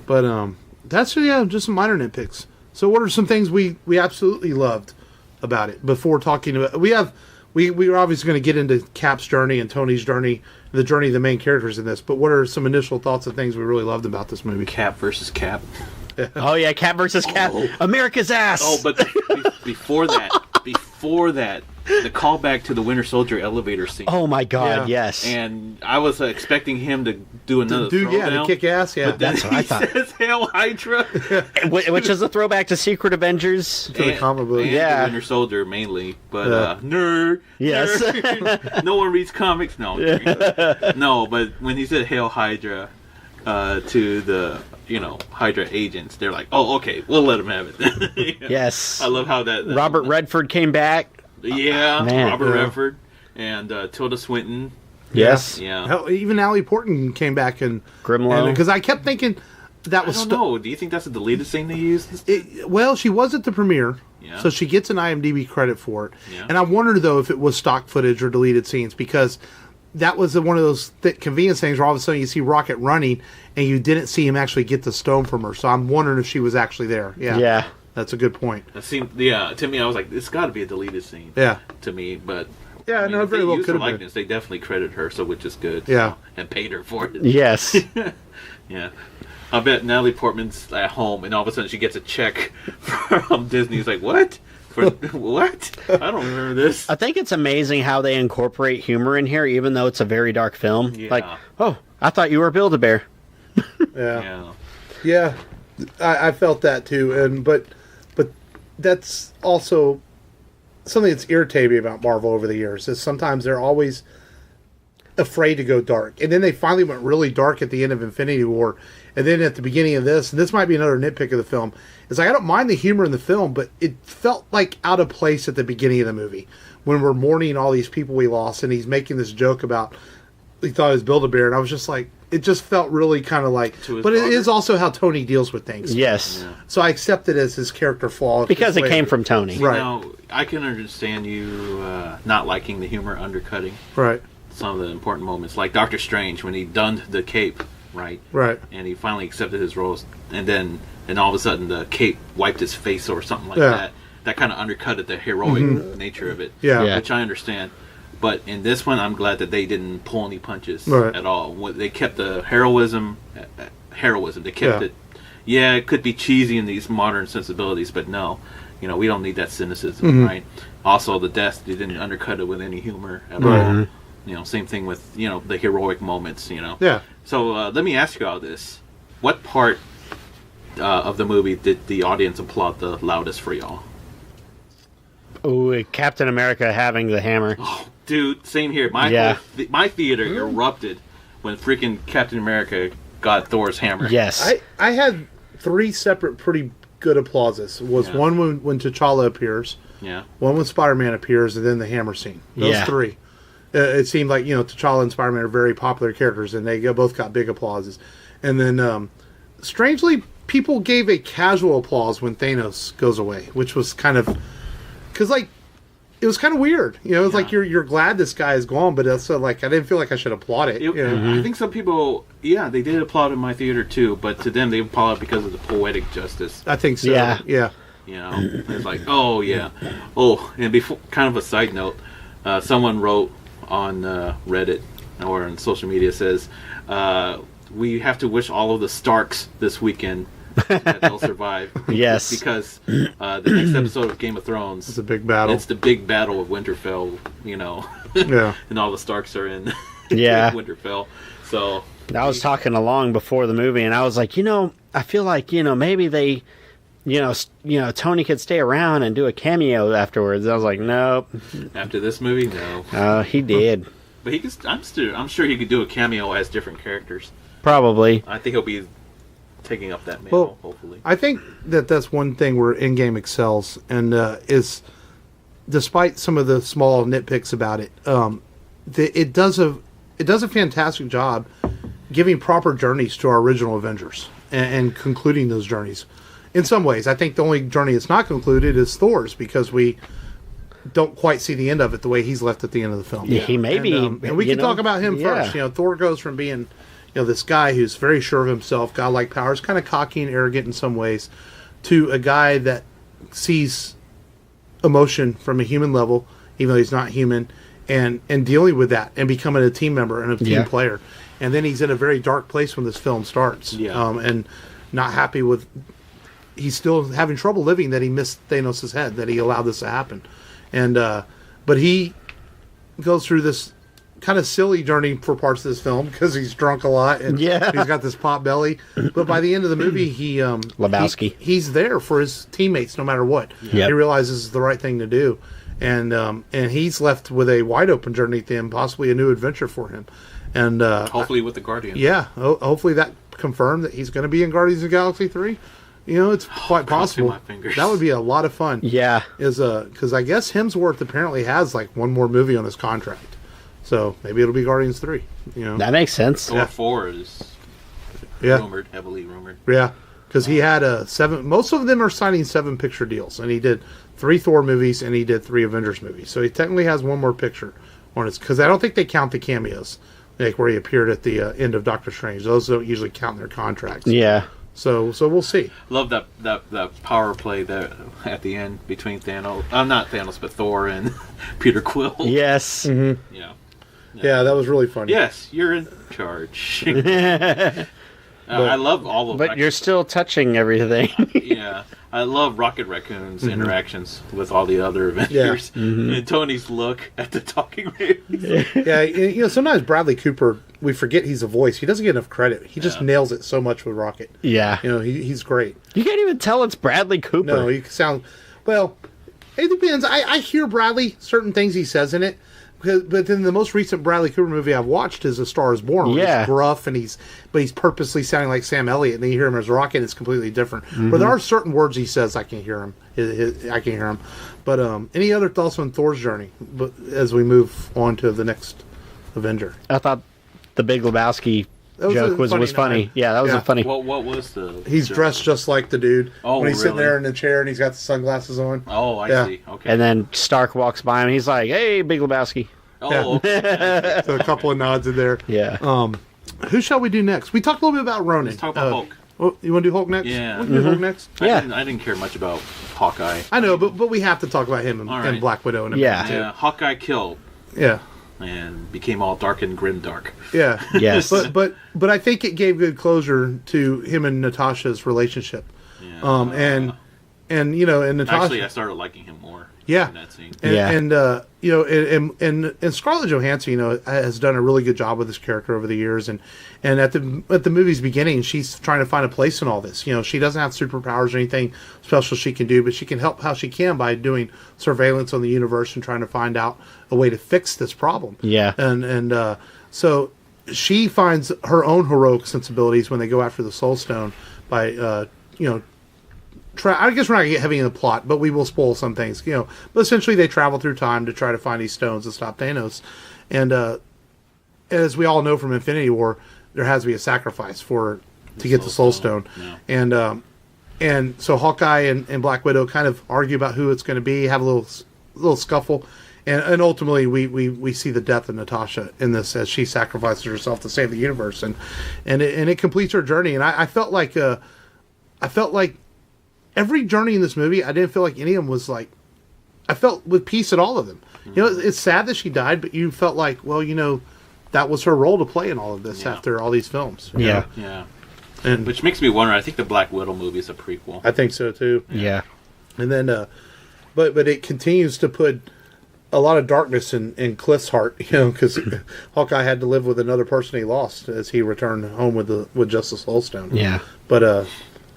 Speaker 1: But that's, just some minor nitpicks. So what are some things we absolutely loved about it before talking about... We're obviously going to get into Cap's journey and Tony's journey, the journey of the main characters in this, but what are some initial thoughts and things we really loved about this movie?
Speaker 3: Cap versus Cap.
Speaker 2: Oh yeah, Cap versus Cap.
Speaker 3: Oh.
Speaker 2: America's ass.
Speaker 3: Oh, but before that, the callback to the Winter Soldier elevator scene.
Speaker 2: Oh my God,
Speaker 1: Yeah.
Speaker 2: yes.
Speaker 3: And I was expecting him to do another throwdown.
Speaker 1: to kick ass, yeah.
Speaker 3: But then
Speaker 2: That's what I
Speaker 3: he
Speaker 2: thought.
Speaker 3: says Hail Hydra.
Speaker 2: Which is a throwback to Secret Avengers.
Speaker 1: To the comic book.
Speaker 3: And
Speaker 2: Yeah.
Speaker 3: the Winter Soldier mainly. But
Speaker 1: Yeah.
Speaker 3: nerd.
Speaker 2: Yes.
Speaker 3: Nerd. No one reads comics. No. No, but when he said Hail Hydra to the Hydra agents, they're like, oh, okay, we'll let him have it.
Speaker 2: Yes.
Speaker 3: I love how that
Speaker 2: Robert Redford came back.
Speaker 3: Yeah,
Speaker 2: Man.
Speaker 3: Robert
Speaker 1: Yeah.
Speaker 3: Redford and Tilda Swinton.
Speaker 2: Yes.
Speaker 3: Yeah.
Speaker 1: Hell, even Natalie Portman came back and
Speaker 2: Grimlow.
Speaker 1: because I kept thinking that
Speaker 3: I
Speaker 1: was
Speaker 3: don't know. Do you think that's a deleted scene they used?
Speaker 1: well, she was at the premiere,
Speaker 3: Yeah.
Speaker 1: so she gets an IMDb credit for it.
Speaker 3: Yeah.
Speaker 1: And I wondered though if it was stock footage or deleted scenes because that was one of those convenience things where all of a sudden you see Rocket running and you didn't see him actually get the stone from her. So I'm wondering if she was actually there. Yeah,
Speaker 2: Yeah.
Speaker 1: that's a good point.
Speaker 3: That seemed, to me, I was like, it's got to be a deleted scene.
Speaker 1: Yeah,
Speaker 3: To me, but
Speaker 1: Yeah,
Speaker 3: I mean,
Speaker 1: no, it
Speaker 3: if they
Speaker 1: very well
Speaker 3: used
Speaker 1: could
Speaker 3: her
Speaker 1: have been.
Speaker 3: likeness, they definitely credit her, so which is good.
Speaker 1: Yeah.
Speaker 3: and paid her for it.
Speaker 2: Yes.
Speaker 3: Yeah. I bet Natalie Portman's at home, and all of a sudden she gets a check from Disney. It's like, what? For what? I don't remember this.
Speaker 2: I think it's amazing how they incorporate humor in here, even though it's a very dark film.
Speaker 3: Yeah.
Speaker 2: Like, oh, I thought you were Build-A-Bear.
Speaker 1: yeah.
Speaker 3: Yeah.
Speaker 1: I felt that too, but that's also something that's irritated me about Marvel over the years. Is sometimes they're always afraid to go dark. And then they finally went really dark at the end of Infinity War. And then at the beginning of this, and this might be another nitpick of the film, is like, I don't mind the humor in the film, but it felt like out of place at the beginning of the movie when we're mourning all these people we lost, and he's making this joke about he thought it was Build-A-Bear, and I was just like, it just felt really kind of like, but it is also how Tony deals with things.
Speaker 2: Yes.
Speaker 3: Yeah.
Speaker 1: So I accept it as his character flaw.
Speaker 2: Because it came from Tony.
Speaker 1: Right.
Speaker 3: Now, I can understand you not liking the humor undercutting
Speaker 1: Right.
Speaker 3: some of the important moments, like Doctor Strange when he donned the cape, right?
Speaker 1: Right.
Speaker 3: And he finally accepted his roles, and then all of a sudden the cape wiped his face or something like
Speaker 1: Yeah.
Speaker 3: that. That kind of undercutted the heroic nature of it,
Speaker 1: Yeah.
Speaker 3: which I understand. But in this one, I'm glad that they didn't pull any punches
Speaker 1: Right.
Speaker 3: at all. They kept the heroism. They kept it. Yeah, it could be cheesy in these modern sensibilities, but no, we don't need that cynicism, right? Also, the death, they didn't undercut it with any humor at all. Same thing with the heroic moments.
Speaker 1: Yeah.
Speaker 3: So let me ask you all this: what part of the movie did the audience applaud the loudest for y'all?
Speaker 2: Ooh, Captain America having the hammer.
Speaker 3: Oh, dude, same here. My theater erupted when freaking Captain America got Thor's hammer.
Speaker 2: Yes.
Speaker 1: I had 3 separate pretty good applauses. One when T'Challa appears, one when Spider-Man appears, and then the hammer scene. Those 3. It seemed like, T'Challa and Spider-Man are very popular characters, and they both got big applauses. And then, strangely, people gave a casual applause when Thanos goes away, which was kind of... Because, it was kind of weird. It was like you're glad this guy is gone, but also, I didn't feel like I should applaud it.
Speaker 3: I think some people, they did applaud in my theater, too, but to them, they applauded because of the poetic justice.
Speaker 1: I think so. Yeah.
Speaker 3: It's like, oh, yeah. Oh, and before, kind of a side note, someone wrote on Reddit or on social media, says, we have to wish all of the Starks this weekend that they'll survive.
Speaker 2: Yes.
Speaker 3: Because the next episode of Game of Thrones...
Speaker 1: It's a big battle.
Speaker 3: It's the big battle of Winterfell,
Speaker 1: Yeah.
Speaker 3: And all the Starks are in Winterfell. So...
Speaker 2: I was talking along before the movie, and I was like, I feel like, maybe they... Tony could stay around and do a cameo afterwards. I was like, nope.
Speaker 3: After this movie, no.
Speaker 2: He did.
Speaker 3: But he could. I'm sure he could do a cameo as different characters.
Speaker 2: Probably.
Speaker 3: I think he'll be taking up that mantle. Hopefully,
Speaker 1: I think that's one thing where Endgame excels, and is despite some of the small nitpicks about it, it does a fantastic job giving proper journeys to our original Avengers and concluding those journeys. In some ways, I think the only journey that's not concluded is Thor's, because we don't quite see the end of it the way he's left at the end of the film.
Speaker 2: Yeah, he may be.
Speaker 1: And we can talk about him first. Thor goes from being, this guy who's very sure of himself, godlike powers, kind of cocky and arrogant in some ways, to a guy that sees emotion from a human level, even though he's not human, and dealing with that and becoming a team member and a team player. And then he's in a very dark place when this film starts. And not happy with... He's still having trouble living that he missed Thanos' head, that he allowed this to happen. And but he goes through this kind of silly journey for parts of this film because he's drunk a lot and he's got this pot belly. But by the end of the movie, he's there for his teammates no matter what. He realizes it's the right thing to do. And he's left with a wide open journey to him, possibly a new adventure for him. And
Speaker 3: hopefully with the Guardians.
Speaker 1: Yeah, hopefully that confirmed that he's going to be in Guardians of the Galaxy 3. It's quite possible. That would be a lot of fun.
Speaker 2: Yeah.
Speaker 1: Because I guess Hemsworth apparently has one more movie on his contract. So maybe it'll be Guardians 3.
Speaker 2: That makes sense.
Speaker 3: Thor 4 is heavily rumored.
Speaker 1: Yeah. Because he had 7... Most of them are signing 7-picture deals. And he did 3 Thor movies and he did 3 Avengers movies. So he technically has one more picture on his... Because I don't think they count the cameos. Where he appeared at the end of Doctor Strange. Those don't usually count in their contracts.
Speaker 2: Yeah.
Speaker 1: So we'll see.
Speaker 3: Love that power play there at the end between Thanos. Not Thanos, but Thor and Peter Quill.
Speaker 2: Yes.
Speaker 1: Mm-hmm. Yeah, that was really funny.
Speaker 3: Yes, you're in charge. I love all of.
Speaker 2: But you're still touching everything.
Speaker 3: Yeah, I love Rocket Raccoon's interactions with all the other Avengers. Yeah. And Tony's look at the talking babies.
Speaker 1: Yeah, sometimes Bradley Cooper, we forget he's a voice. He doesn't get enough credit. He just nails it so much with Rocket.
Speaker 2: Yeah.
Speaker 1: He's great.
Speaker 2: You can't even tell it's Bradley Cooper.
Speaker 1: No, you sound... Well, It depends. I hear Bradley, certain things he says in it. But then the most recent Bradley Cooper movie I've watched is A Star Is Born. Where he's gruff and he's purposely sounding like Sam Elliott, and then you hear him as Rocket, and it's completely different. Mm-hmm. But there are certain words he says I can hear him. I can hear him. But any other thoughts on Thor's journey? But as we move on to the next Avenger,
Speaker 2: I thought the Big Lebowski joke was funny. Yeah, that was a funny.
Speaker 3: What was the?
Speaker 1: He's
Speaker 3: joke?
Speaker 1: Dressed just like the dude.
Speaker 3: Oh,
Speaker 1: when he's
Speaker 3: really?
Speaker 1: sitting there in the chair and he's got the sunglasses on.
Speaker 3: Oh, I see. Okay.
Speaker 2: And then Stark walks by him. And he's like, "Hey, Big Lebowski."
Speaker 3: Oh, okay.
Speaker 1: So a couple of nods in there.
Speaker 2: Yeah.
Speaker 1: Who shall we do next? We talked a little bit about Ronan.
Speaker 3: Let's talk about Hulk.
Speaker 1: Well, you want to do Hulk next?
Speaker 3: Yeah.
Speaker 1: We can do Hulk next.
Speaker 2: Yeah.
Speaker 3: I didn't care much about Hawkeye.
Speaker 1: I know, but we have to talk about him and,
Speaker 3: All right.
Speaker 1: and Black Widow in a
Speaker 2: Yeah.
Speaker 1: minute, too.
Speaker 3: Yeah, Hawkeye killed
Speaker 1: Yeah.
Speaker 3: and became all dark and grim dark.
Speaker 1: Yeah.
Speaker 2: Yes.
Speaker 1: But I think it gave good closure to him and Natasha's relationship.
Speaker 3: Yeah.
Speaker 1: And you know, and Natasha.
Speaker 3: Actually, I started liking him more.
Speaker 1: Yeah.
Speaker 3: In that scene.
Speaker 1: And you know, and Scarlett Johansson, you know, has done a really good job with this character over the years, and at the movie's beginning, she's trying to find a place in all this. You know, she doesn't have superpowers or anything special she can do, but she can help how she can by doing surveillance on the universe and trying to find out a way to fix this problem.
Speaker 2: Yeah.
Speaker 1: And so she finds her own heroic sensibilities when they go after the Soul Stone by you know. I guess we're not going to get heavy in the plot, but we will spoil some things, you know. But essentially, they travel through time to try to find these stones and stop Thanos. And as we all know from Infinity War, there has to be a sacrifice to get the Soul Stone. Yeah. And so Hawkeye and Black Widow kind of argue about who it's going to be, have a little scuffle, and ultimately we see the death of Natasha in this as she sacrifices herself to save the universe, and it completes her journey. And I felt like every journey in this movie, I didn't feel like any of them was like, I felt with peace at all of them. Mm-hmm. You know, it's sad that she died, but you felt like, well, you know, that was her role to play in all of this after all these films.
Speaker 2: Yeah.
Speaker 3: Yeah.
Speaker 1: And
Speaker 3: which makes me wonder, I think the Black Widow movie is a prequel.
Speaker 1: I think so too.
Speaker 2: Yeah.
Speaker 1: And then, but it continues to put a lot of darkness in Cliff's heart, you know, because Hawkeye had to live with another person he lost as he returned home with just the Soul Stone.
Speaker 2: Yeah.
Speaker 1: But,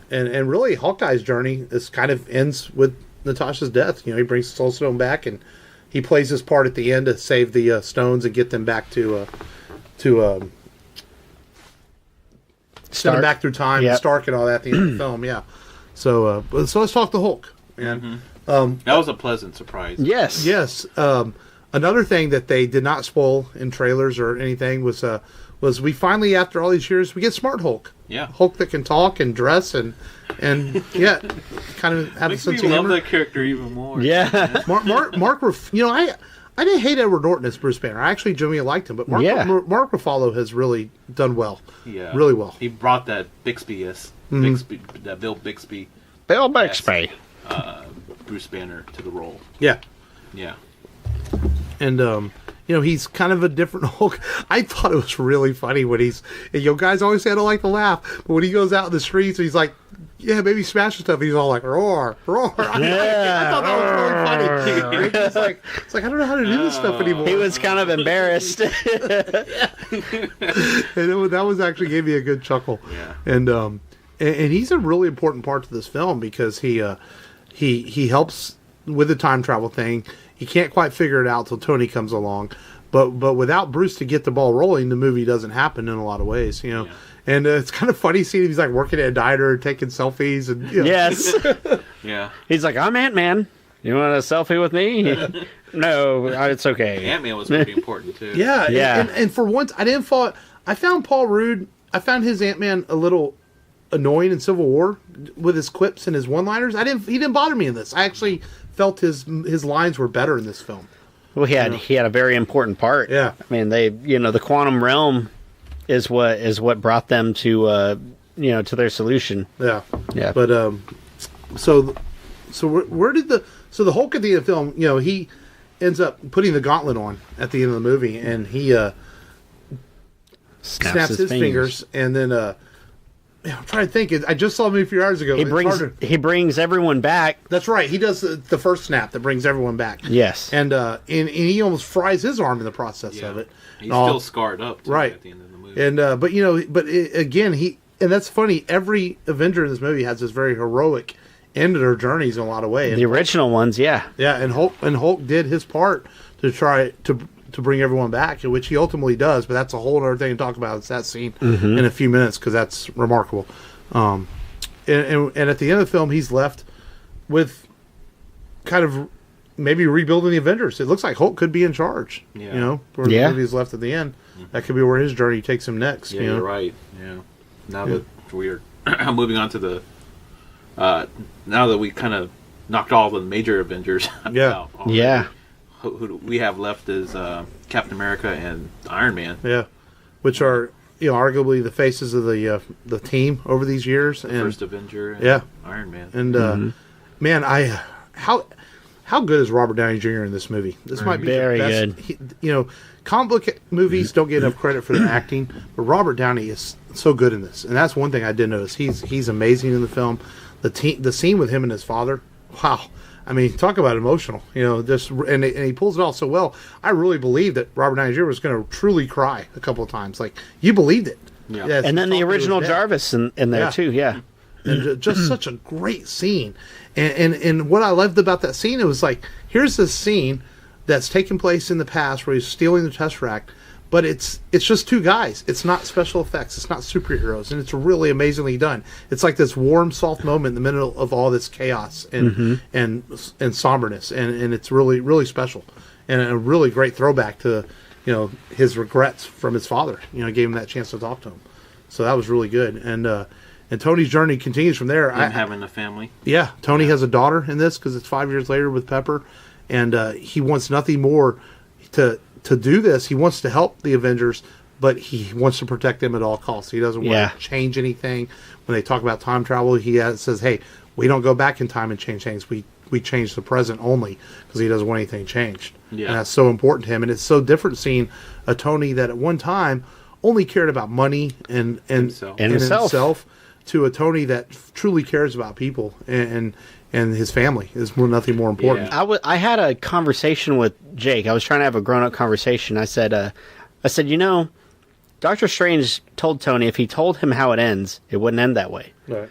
Speaker 1: And really, Hawkeye's journey kind of ends with Natasha's death. You know, he brings the Soul Stone back, and he plays his part at the end to save the stones and get them back to send them back through time, Stark and all that at the end of the film. Yeah. So let's talk the Hulk. And
Speaker 3: that was a pleasant surprise.
Speaker 2: Yes.
Speaker 1: Yes. Another thing that they did not spoil in trailers or anything was we finally, after all these years, we get Smart Hulk.
Speaker 3: Yeah.
Speaker 1: Hulk that can talk and dress and yeah, kind of have
Speaker 3: Makes
Speaker 1: a sense
Speaker 3: me
Speaker 1: of
Speaker 3: love
Speaker 1: humor.
Speaker 3: that character even more.
Speaker 2: Yeah.
Speaker 1: Mark, you know, I didn't hate Edward Norton as Bruce Banner. I actually genuinely liked him, but Mark Ruffalo has really done well.
Speaker 3: Yeah.
Speaker 1: Really well.
Speaker 3: He brought that Bixby, that Bill Bixby,
Speaker 2: Bill Bixby,
Speaker 3: Bruce Banner to the role.
Speaker 1: Yeah.
Speaker 3: Yeah.
Speaker 1: And you know, he's kind of a different Hulk. I thought it was really funny when you know, guys always say I don't like to laugh, but when he goes out in the streets, he's like, yeah, maybe smashing stuff. He's all like, roar, roar. I thought that was really funny. It's like I don't know how to do this stuff anymore.
Speaker 2: He was kind of embarrassed.
Speaker 1: And that was actually gave me a good chuckle.
Speaker 3: Yeah.
Speaker 1: And he's a really important part to this film because he helps with the time travel thing. He can't quite figure it out till Tony comes along, but without Bruce to get the ball rolling, the movie doesn't happen in a lot of ways, you know. Yeah. And it's kind of funny seeing him. He's like working at a diner, taking selfies, and you know.
Speaker 2: Yes.
Speaker 3: Yeah.
Speaker 2: He's like, I'm Ant-Man. You want a selfie with me? No, it's okay.
Speaker 3: Ant-Man was pretty important too.
Speaker 1: Yeah,
Speaker 2: yeah.
Speaker 1: And for once, I found Paul Rudd. I found his Ant-Man a little annoying in Civil War with his quips and his one-liners. He didn't bother me in this. I actually felt his lines were better in this film.
Speaker 2: Well, he had a very important part.
Speaker 1: Yeah.
Speaker 2: I mean, the quantum realm is what brought them to to their solution.
Speaker 1: Yeah.
Speaker 2: Yeah.
Speaker 1: But so where did the Hulk at the end of the film, you know, he ends up putting the gauntlet on at the end of the movie, and he snaps his fingers, and then I'm trying to think. I just saw the movie a few hours ago.
Speaker 2: He brings everyone back.
Speaker 1: That's right. He does the first snap that brings everyone back.
Speaker 2: Yes.
Speaker 1: And he almost fries his arm in the process of it.
Speaker 3: He's still scarred up too,
Speaker 1: right
Speaker 3: at the end of the movie.
Speaker 1: And but you know, again, and that's funny. Every Avenger in this movie has this very heroic ended their journeys in a lot of ways.
Speaker 2: The original ones, yeah.
Speaker 1: Yeah, and Hulk did his part to try to bring everyone back, which he ultimately does. But that's a whole other thing to talk about. It's that scene in a few minutes because that's remarkable. And at the end of the film, he's left with kind of maybe rebuilding the Avengers. It looks like Hulk could be in charge.
Speaker 3: Yeah.
Speaker 1: You know, where the movie's left at the end. That could be where his journey takes him next.
Speaker 3: Yeah,
Speaker 1: you know?
Speaker 3: you're right. Yeah. Now that we're moving on to the now that we kind of knocked all the major Avengers out. Already,
Speaker 2: Yeah.
Speaker 3: Who we have left is Captain America and Iron Man.
Speaker 1: Yeah, which are arguably the faces of the team over these years.
Speaker 3: The
Speaker 1: and
Speaker 3: first Avenger. And Iron Man.
Speaker 1: And man, how good is Robert Downey Jr. in this movie? This might be
Speaker 2: very
Speaker 1: the best.
Speaker 2: good.
Speaker 1: Comic book movies don't get enough credit for their acting, but Robert Downey is so good in this, and that's one thing I did notice. He's amazing in the film. The scene with him and his father, wow. I mean, talk about emotional. And he pulls it off so well. I really believe that Robert Downey Jr. was going to truly cry a couple of times. Like, you believed it.
Speaker 3: Yeah.
Speaker 1: Yes,
Speaker 2: And then the original Jarvis in there too. Yeah.
Speaker 1: And just such a great scene. And what I loved about that scene, it was like, here's this scene that's taking place in the past where he's stealing the Tesseract, but it's just two guys. It's not special effects. It's not superheroes, and it's really amazingly done. It's like this warm, soft moment in the middle of all this chaos and somberness, and it's really, really special, and a really great throwback to his regrets from his father. Gave him that chance to talk to him, so that was really good. And Tony's journey continues from there.
Speaker 3: Having a family.
Speaker 1: Yeah, Tony has a daughter in this because it's 5 years later with Pepper, and he wants nothing more to do this. He wants to help the Avengers, but he wants to protect them at all costs. He doesn't want to change anything. When they talk about time travel, he says, "Hey, we don't go back in time and change things. We change the present only," because he doesn't want anything changed.
Speaker 3: Yeah.
Speaker 1: And that's so important to him. And it's so different seeing a Tony that at one time only cared about money and himself, to a Tony that truly cares about people and his family is nothing more important.
Speaker 2: Yeah. I had a conversation with Jake. I was trying to have a grown-up conversation. I said, Doctor Strange told Tony if he told him how it ends, it wouldn't end that way.
Speaker 1: Right.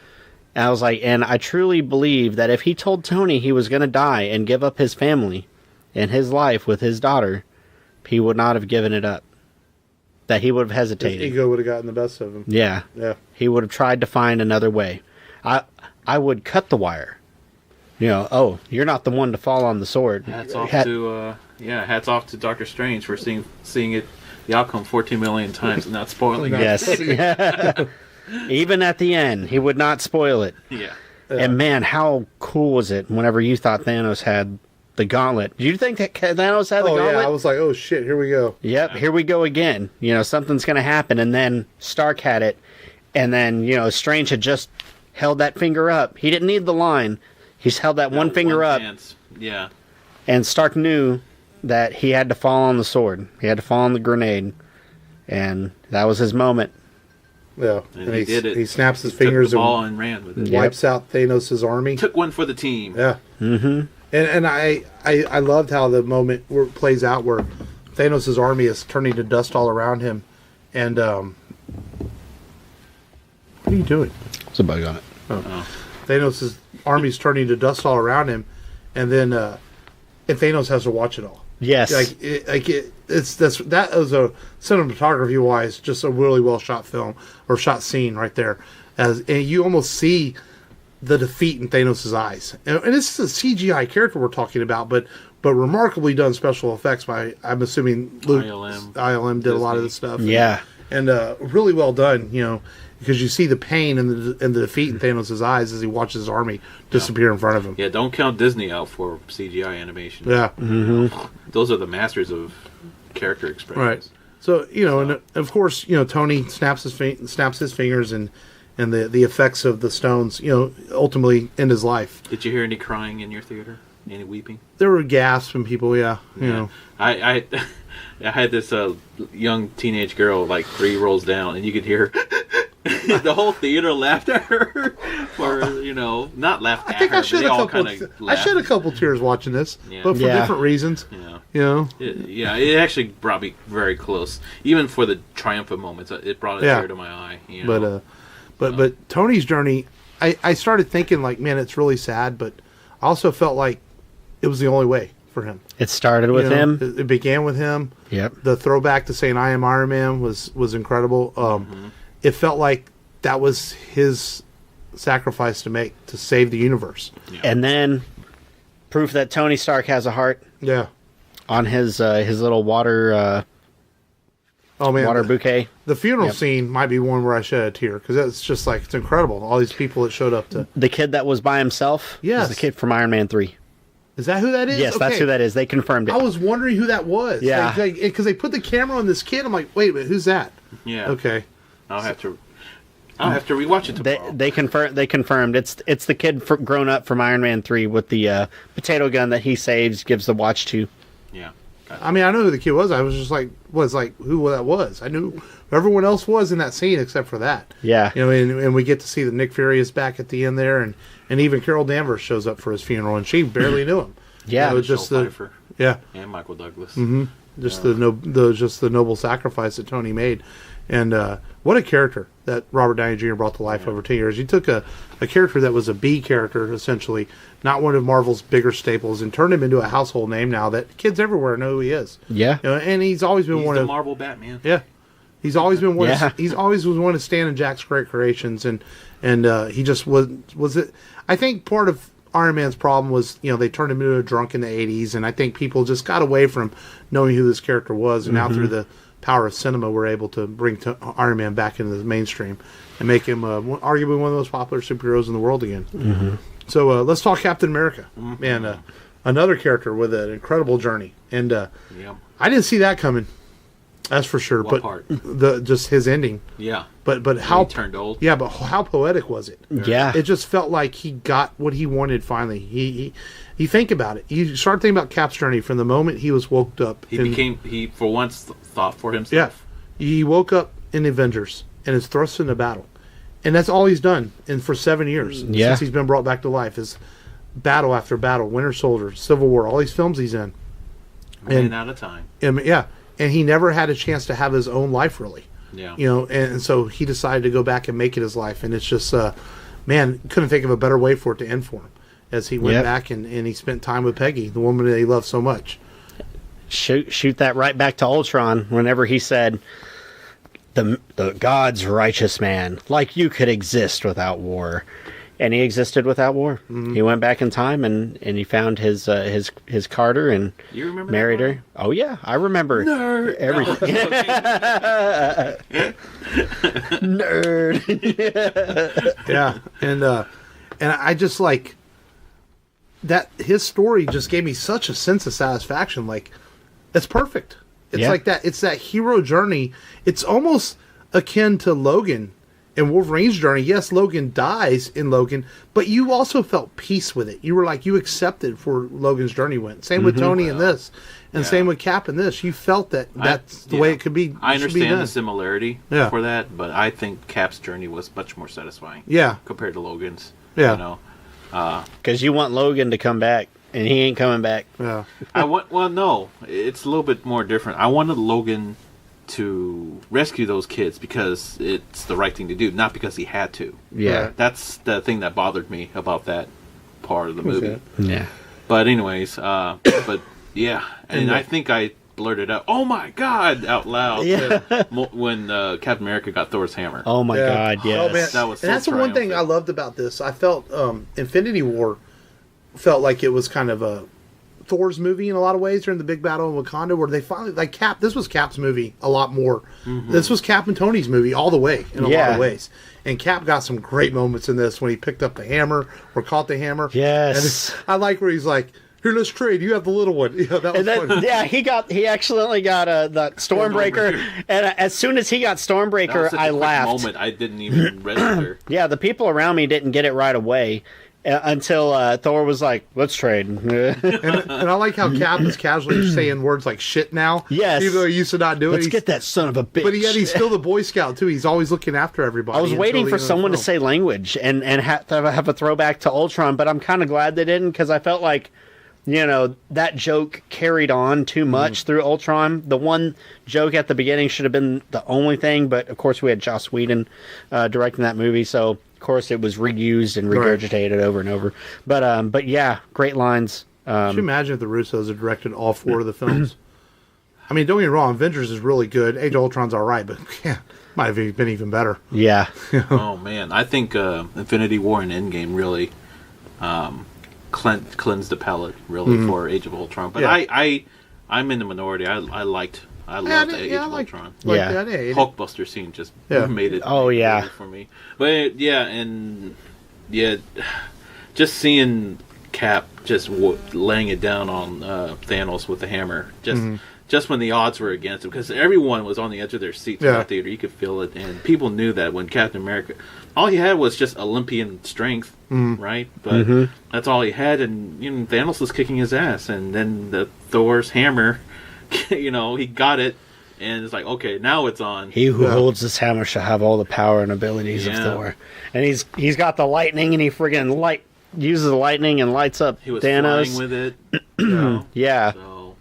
Speaker 2: And I was like, and I truly believe that if he told Tony he was going to die and give up his family and his life with his daughter, he would not have given it up. That he would have hesitated.
Speaker 1: His ego would have gotten the best of him.
Speaker 2: Yeah.
Speaker 1: Yeah.
Speaker 2: He would have tried to find another way. I would cut the wire. You're not the one to fall on the sword.
Speaker 3: Hats off to Doctor Strange for seeing it the outcome 14 million times and not spoiling it.
Speaker 2: Yes. Even at the end, he would not spoil it.
Speaker 3: Yeah.
Speaker 2: And man, how cool was it whenever you thought Thanos had the gauntlet? Did you think that Thanos had the gauntlet?
Speaker 1: Yeah, I was like, oh shit, here we go.
Speaker 2: Yep, here we go again. Something's going to happen. And then Stark had it. And then, Strange had just held that finger up. He didn't need the line. He's held that one finger up.
Speaker 3: Chance. Yeah.
Speaker 2: And Stark knew that he had to fall on the sword. He had to fall on the grenade. And that was his moment.
Speaker 1: Yeah.
Speaker 3: And he did it.
Speaker 1: He snaps his fingers
Speaker 3: took the ball and ran with it.
Speaker 1: Wipes out Thanos' army.
Speaker 3: Took one for the team.
Speaker 1: Yeah.
Speaker 2: Mm-hmm.
Speaker 1: And I loved how the moment plays out where Thanos' army is turning to dust all around him. And, what are you doing?
Speaker 2: There's a bug on it.
Speaker 1: Oh. Thanos' army's turning to dust all around him. And then and Thanos has to watch it all.
Speaker 2: Yes.
Speaker 1: That was a cinematography wise just a really well shot film or shot scene right there. And you almost see the defeat in Thanos' eyes. And this is a CGI character we're talking about, but remarkably done special effects by, I'm assuming, ILM did a lot of this stuff.
Speaker 2: Yeah.
Speaker 1: And really well done, because you see the pain and the defeat in Thanos' eyes as he watches his army disappear in front of him.
Speaker 3: Yeah, don't count Disney out for CGI animation.
Speaker 1: Yeah.
Speaker 2: Mm-hmm.
Speaker 3: Those are the masters of character expressions.
Speaker 1: Right. So, and of course, Tony snaps his fingers and the effects of the stones, ultimately end his life.
Speaker 3: Did you hear any crying in your theater? Any weeping?
Speaker 1: There were gasps from people, you know.
Speaker 3: I had this young teenage girl, like 3 rows down, and you could hear the whole theater laughed at her for, not laughed at her, but they all kind of laughed.
Speaker 1: I shed a couple tears watching this, but for different reasons.
Speaker 3: Yeah. It actually brought me very close. Even for the triumphant moments, it brought a tear to my eye.
Speaker 1: But Tony's journey, I started thinking like, man, it's really sad, but I also felt like it was the only way for him.
Speaker 2: It started with him.
Speaker 1: It began with him.
Speaker 2: Yep.
Speaker 1: The throwback to saying "I am Iron Man" was incredible. It felt like that was his sacrifice to make to save the universe.
Speaker 2: Yeah. And then proof that Tony Stark has a heart.
Speaker 1: Yeah.
Speaker 2: On his little water. Water bouquet.
Speaker 1: The funeral scene might be one where I shed a tear because it's just like, it's incredible. All these people that showed up to.
Speaker 2: The kid that was by himself.
Speaker 1: Yes.
Speaker 2: Was the kid from Iron Man 3.
Speaker 1: Is that who that is?
Speaker 2: Yes, that's who that is. They confirmed it.
Speaker 1: I was wondering who that was.
Speaker 2: Yeah.
Speaker 1: Because they put the camera on this kid. I'm like, wait a minute, who's that?
Speaker 3: Yeah.
Speaker 1: Okay.
Speaker 3: I'll have to rewatch it tomorrow.
Speaker 2: They confirmed it's the kid grown up from Iron Man 3 with the potato gun that he saves, gives the watch to.
Speaker 3: Yeah.
Speaker 1: I mean, I know who the kid was. I was just like, who that was. I knew who everyone else was in that scene except for that.
Speaker 2: Yeah.
Speaker 1: And we get to see that Nick Fury is back at the end there, and even Carol Danvers shows up for his funeral, and she barely knew him.
Speaker 2: Yeah.
Speaker 1: Just
Speaker 3: Pfeiffer.
Speaker 1: Yeah.
Speaker 3: And Michael Douglas.
Speaker 1: Mm-hmm. Just the noble sacrifice that Tony made, and what a character that Robert Downey Jr. brought to life over 10 years. He took a character that was a B character, essentially, not one of Marvel's bigger staples, and turned him into a household name now that kids everywhere know who he is.
Speaker 2: Yeah.
Speaker 1: And he's always been one of
Speaker 3: Marvel Batman.
Speaker 1: Yeah. He's always been one. He's always was one of Stan and Jack's great creations, and he just was it. I think part of Iron Man's problem was, they turned him into a drunk in the 80s, and I think people just got away from knowing who this character was, and now through the power of cinema, we're able to bring Iron Man back into the mainstream and make him arguably one of the most popular superheroes in the world again. Mm-hmm. So let's talk Captain America. Man, another character with an incredible journey, and I didn't see that coming. That's for sure.
Speaker 3: What part?
Speaker 1: Just his ending.
Speaker 3: Yeah.
Speaker 1: But how
Speaker 3: he turned old.
Speaker 1: Yeah, but how poetic was it?
Speaker 2: Yeah.
Speaker 1: It just felt like he got what he wanted finally. You think about it. You start thinking about Cap's journey from the moment he was woke up.
Speaker 3: He for once thought for himself.
Speaker 1: Yeah. He woke up in Avengers and is thrust into battle. And that's all he's done for 7 years since he's been brought back to life is battle after battle, Winter Soldier, Civil War, all these films he's in.
Speaker 3: And out of time.
Speaker 1: And he never had a chance to have his own life, really.
Speaker 3: Yeah.
Speaker 1: And so he decided to go back and make it his life. And it's just, couldn't think of a better way for it to end for him as he went back and he spent time with Peggy, the woman that he loved so much.
Speaker 2: Shoot that right back to Ultron whenever he said, the God's righteous man, like you could exist without war. And he existed without war. Mm-hmm. He went back in time and he found his Carter and
Speaker 3: you remember
Speaker 2: married her. Oh yeah, I remember everything. Nerd.
Speaker 1: Yeah, and I just like that. His story just gave me such a sense of satisfaction. Like it's perfect. It's like that. It's that hero journey. It's almost akin to Logan. And Wolverine's journey, yes, Logan dies in Logan, but you also felt peace with it. You were like, you accepted where Logan's journey went. Same with Tony in this, and same with Cap in this. You felt that's the way it could be.
Speaker 3: I understand the similarity for that, but I think Cap's journey was much more satisfying.
Speaker 1: Yeah,
Speaker 3: compared to Logan's.
Speaker 1: Yeah,
Speaker 2: because you want Logan to come back, and he ain't coming back.
Speaker 1: Yeah,
Speaker 3: no, it's a little bit more different. I wanted Logan to rescue those kids because it's the right thing to do, not because he had to.
Speaker 2: Yeah.
Speaker 3: That's the thing that bothered me about that part of the movie.
Speaker 2: Yeah.
Speaker 3: But anyways, but yeah, and I think I blurted out, "Oh my God!" out loud when Captain America got Thor's hammer.
Speaker 2: Oh my God! Yes,
Speaker 1: oh, man.
Speaker 3: That was.
Speaker 1: And that's the one thing I loved about this. I felt Infinity War felt like it was kind of a Thor's movie in a lot of ways during the big battle in Wakanda, where they finally Cap. This was Cap's movie a lot more. Mm-hmm. This was Cap and Tony's movie all the way in a lot of ways. And Cap got some great moments in this when he picked up the hammer or caught the hammer.
Speaker 2: Yes,
Speaker 1: and I like where he's like, "Here, let's trade. You have the little one." Yeah, that was
Speaker 2: fun. He accidentally got the Stormbreaker, and as soon as he got Stormbreaker, I laughed.
Speaker 3: Moment I didn't even register.
Speaker 2: Yeah, the people around me didn't get it right away. Until Thor was like, "Let's trade."
Speaker 1: and I like how Cap is casually saying words like "shit" now.
Speaker 2: Yes,
Speaker 1: even though he used to not do it.
Speaker 2: Let's get that son of a bitch.
Speaker 1: But yet he's still the Boy Scout too. He's always looking after everybody.
Speaker 2: I was waiting for someone to say language and have a throwback to Ultron, but I'm kind of glad they didn't because I felt like, that joke carried on too much through Ultron. The one joke at the beginning should have been the only thing, but of course we had Joss Whedon directing that movie, so Of course, it was reused and regurgitated over and over. But yeah, great lines.
Speaker 1: Could you imagine if the Russos had directed all 4 of the films? I mean, don't get me wrong, Avengers is really good. Age of Ultron's all right, but yeah, might have been even better.
Speaker 2: Yeah.
Speaker 3: Oh man, I think Infinity War and Endgame really cleansed the palate really for Age of Ultron. But I'm in the minority. I loved Age of Ultron. Hulkbuster scene just made it.
Speaker 2: Oh yeah,
Speaker 3: for me. But just seeing Cap just laying it down on Thanos with the hammer, just when the odds were against him, because everyone was on the edge of their seats in that theater. You could feel it, and people knew that when Captain America, all he had was just Olympian strength, right? But that's all he had, and Thanos was kicking his ass, and then the Thor's hammer, he got it, and it's like, okay, now it's on.
Speaker 2: He who holds this hammer shall have all the power and abilities of Thor, and he's got the lightning, and he friggin' uses the lightning and lights up
Speaker 3: he was
Speaker 2: Thanos
Speaker 3: flying with it.
Speaker 2: Yeah.
Speaker 3: So.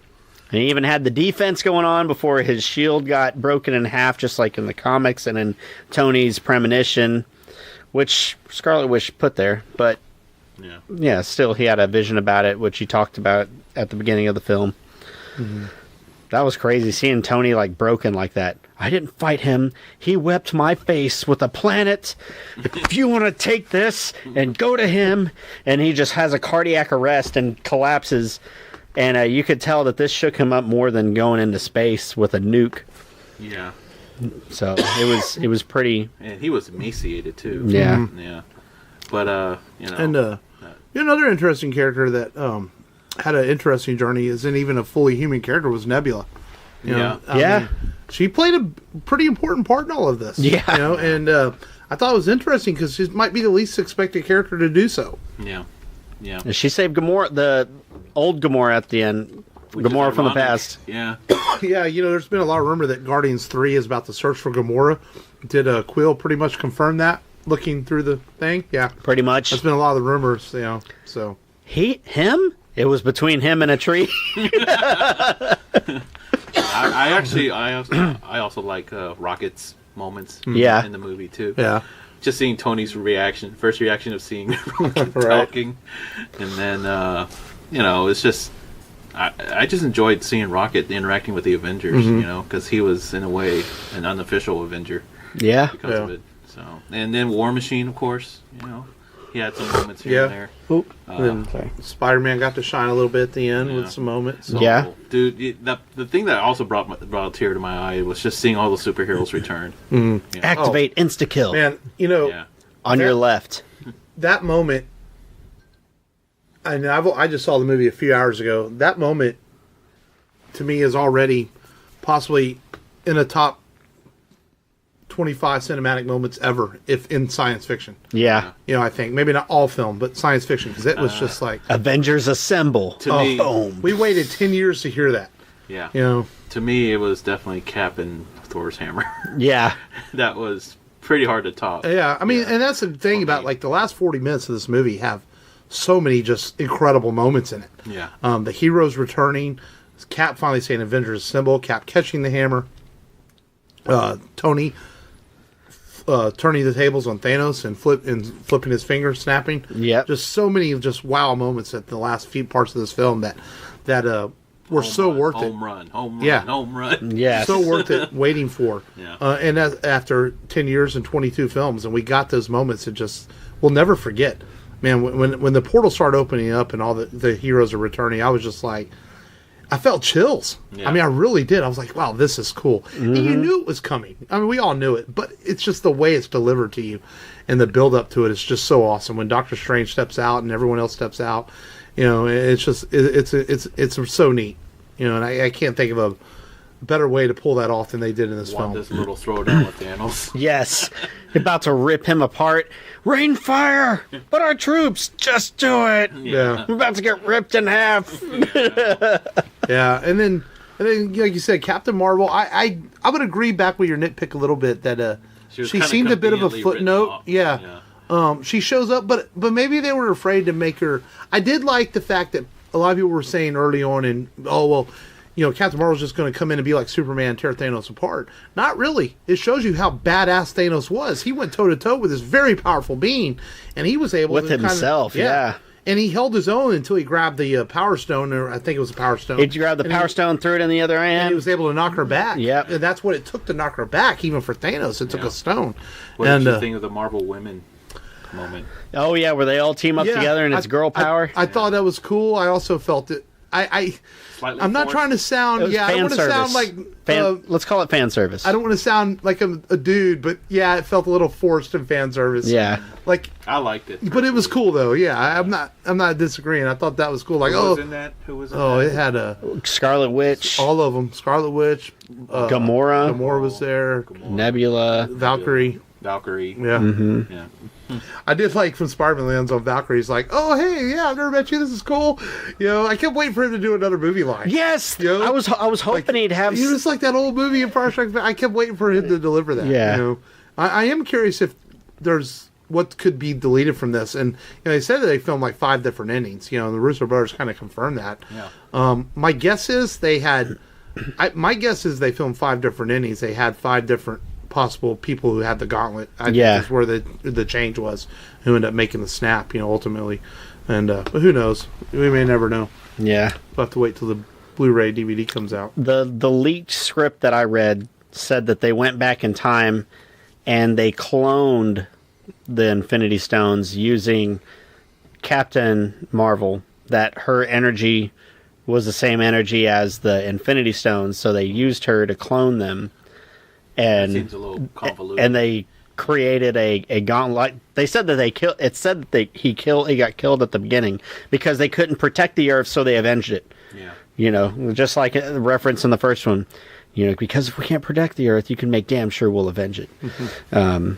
Speaker 2: And he even had the defense going on before his shield got broken in half, just like in the comics and in Tony's premonition, which Scarlet Witch put there. But yeah, still he had a vision about it, which he talked about at the beginning of the film. That was crazy, seeing Tony broken like that. I didn't fight him. He wept my face with a planet. If you want to take this and go to him, and he just has a cardiac arrest and collapses. And you could tell that this shook him up more than going into space with a nuke.
Speaker 3: Yeah.
Speaker 2: So it was pretty.
Speaker 3: And he was emaciated too.
Speaker 2: Yeah.
Speaker 3: Yeah. But
Speaker 1: And another interesting character that had an interesting journey, isn't even a fully human character, was Nebula. I mean, she played a pretty important part in all of this.
Speaker 2: Yeah.
Speaker 1: And I thought it was interesting because she might be the least expected character to do so.
Speaker 3: Yeah. Yeah.
Speaker 2: And she saved Gamora, the old Gamora at the end. Gamora from the past.
Speaker 3: Yeah.
Speaker 1: Yeah, there's been a lot of rumor that Guardians 3 is about the search for Gamora. Did Quill pretty much confirm that, looking through the thing? Yeah.
Speaker 2: Pretty much.
Speaker 1: That's been a lot of the rumors, so.
Speaker 2: Him? It was between him and a tree.
Speaker 3: I also like Rocket's moments in the movie too.
Speaker 1: Yeah.
Speaker 3: Just seeing Tony's first reaction of seeing Rocket talking, and then it's just I just enjoyed seeing Rocket interacting with the Avengers, because he was in a way an unofficial Avenger.
Speaker 2: Yeah.
Speaker 3: Because of it. So, and then War Machine, of course, he had some moments here and there.
Speaker 1: Sorry. Spider-Man got to shine a little bit at the end with some moments.
Speaker 2: So,
Speaker 3: dude, the thing that also brought a tear to my eye was just seeing all the superheroes return.
Speaker 2: Activate insta-kill.
Speaker 1: Man,
Speaker 2: on your left.
Speaker 1: That moment, and I just saw the movie a few hours ago. That moment, to me, is already possibly in a top 25 cinematic moments ever, if in science fiction.
Speaker 2: Yeah.
Speaker 1: I think maybe not all film, but science fiction, because it was just like
Speaker 2: Avengers Assemble.
Speaker 3: To me,
Speaker 2: boom.
Speaker 1: We waited 10 years to hear that.
Speaker 3: Yeah.
Speaker 1: To
Speaker 3: me, it was definitely Cap and Thor's hammer.
Speaker 2: Yeah.
Speaker 3: That was pretty hard to top.
Speaker 1: Yeah, I mean, and that's the thing about the last 40 minutes of this movie have so many just incredible moments in it.
Speaker 3: Yeah.
Speaker 1: The heroes returning, Cap finally saying Avengers Assemble, Cap catching the hammer, Tony turning the tables on Thanos and flipping his finger, snapping.
Speaker 2: Yeah.
Speaker 1: Just so many just wow moments at the last few parts of this film that were so worth it.
Speaker 3: Home run.
Speaker 2: Yeah.
Speaker 1: So worth it waiting for.
Speaker 3: Yeah.
Speaker 1: And after 10 years and 22 films, and we got those moments that we'll never forget. Man, when the portal started opening up and all the heroes are returning, I was just like, I felt chills.
Speaker 3: Yeah.
Speaker 1: I mean, I really did. I was like, wow, this is cool. And you knew it was coming. I mean, we all knew it, but it's just the way it's delivered to you and the build up to it is just so awesome. When Doctor Strange steps out and everyone else steps out, it's just, it's so neat. And I can't think of a better way to pull that off than they did in this film.
Speaker 3: This little throwdown with Thanos.
Speaker 2: Yes. About to rip him apart. Rain fire! But our troops, just do it!
Speaker 1: Yeah.
Speaker 2: We're about to get ripped in half.
Speaker 1: Yeah, and then like you said, Captain Marvel, I would agree back with your nitpick a little bit that she seemed a bit of a footnote. Yeah. She shows up, but maybe they were afraid to make her. I did like the fact that a lot of people were saying early on, Captain Marvel's just going to come in and be like Superman and tear Thanos apart. Not really. It shows you how badass Thanos was. He went toe to toe with this very powerful being, and he was able
Speaker 2: with
Speaker 1: to
Speaker 2: himself. Yeah.
Speaker 1: And he held his own until he grabbed the Power Stone, or I think it was a Power Stone.
Speaker 2: He grabbed the Power Stone, threw it in the other hand.
Speaker 1: And he was able to knock her back.
Speaker 2: Yeah.
Speaker 1: And that's what it took to knock her back, even for Thanos. It took a stone.
Speaker 3: What did you think of the Marvel women moment?
Speaker 2: Oh, yeah, where they all team up together and it's girl power.
Speaker 1: I thought that was cool. I also felt it. I'm not trying to sound. I don't want to sound like.
Speaker 2: Let's call it fan service.
Speaker 1: I don't want to sound like a dude, but yeah, it felt a little forced in fan service.
Speaker 2: Yeah,
Speaker 1: like
Speaker 3: I liked it,
Speaker 1: but it was cool though. Yeah, I'm not disagreeing. I thought that was cool. Like,
Speaker 3: Who was in that? Who was in that?
Speaker 1: It had a
Speaker 2: Scarlet Witch,
Speaker 1: all of them. Scarlet Witch,
Speaker 2: Gamora
Speaker 1: was there.
Speaker 2: Nebula,
Speaker 1: Valkyrie.
Speaker 3: Yeah.
Speaker 2: Mm-hmm.
Speaker 3: Yeah.
Speaker 1: I did like from Spider-Man lands on Valkyrie's like, oh hey, yeah, I've never met you. This is cool. I kept waiting for him to do another movie line.
Speaker 2: Yes, I was hoping he'd have.
Speaker 1: You just like that old movie Empire Strikes Back. I kept waiting for him to deliver that.
Speaker 2: Yeah.
Speaker 1: I am curious if there's what could be deleted from this. And they said that they filmed like 5 different endings. And the Russo brothers kind of confirmed that.
Speaker 3: Yeah.
Speaker 1: My guess is they had. My guess is they filmed 5 different endings. They had 5 different possible people who had the gauntlet. I think is where the change was, who ended up making the snap, ultimately. And but who knows? We may never know.
Speaker 2: Yeah,
Speaker 1: we'll have to wait till the Blu-ray DVD comes out.
Speaker 2: The leaked script that I read said that they went back in time and they cloned the Infinity Stones using Captain Marvel, that her energy was the same energy as the Infinity Stones, so they used her to clone them. And
Speaker 3: that seems a little convoluted.
Speaker 2: And they created a gauntlet. They said that it said that he got killed at the beginning because they couldn't protect the Earth, so they avenged it.
Speaker 3: Yeah.
Speaker 2: Just like a reference in the first one. Because if we can't protect the Earth, you can make damn sure we'll avenge it. So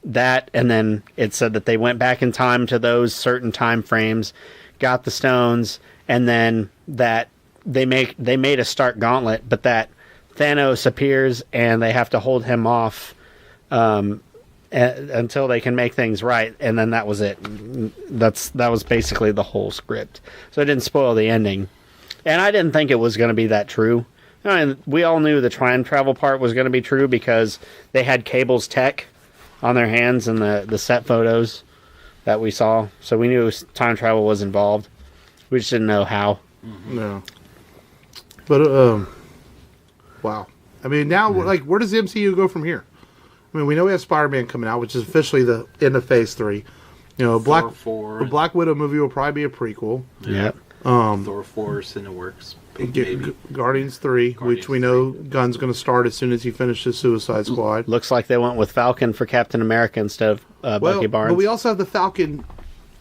Speaker 2: that, and then it said that they went back in time to those certain time frames, got the stones, and then that they made a Stark gauntlet, but that Thanos appears and they have to hold him off until they can make things right, and then that was it. That was basically the whole script. So it didn't spoil the ending, and I didn't think it was going to be that true. We all knew the time travel part was going to be true because they had Cable's tech on their hands in the set photos that we saw, so we knew time travel was involved. We just didn't know how.
Speaker 1: No. But, wow. I mean, now, where does the MCU go from here? I mean, we know we have Spider-Man coming out, which is officially the end of Phase 3. The Black Widow movie will probably be a prequel.
Speaker 2: Yeah.
Speaker 3: Thor 4 is in the works.
Speaker 1: Guardians 3, which we know Gunn's going to start as soon as he finishes Suicide Squad.
Speaker 2: Looks like they went with Falcon for Captain America instead of Bucky Barnes.
Speaker 1: But we also have the Falcon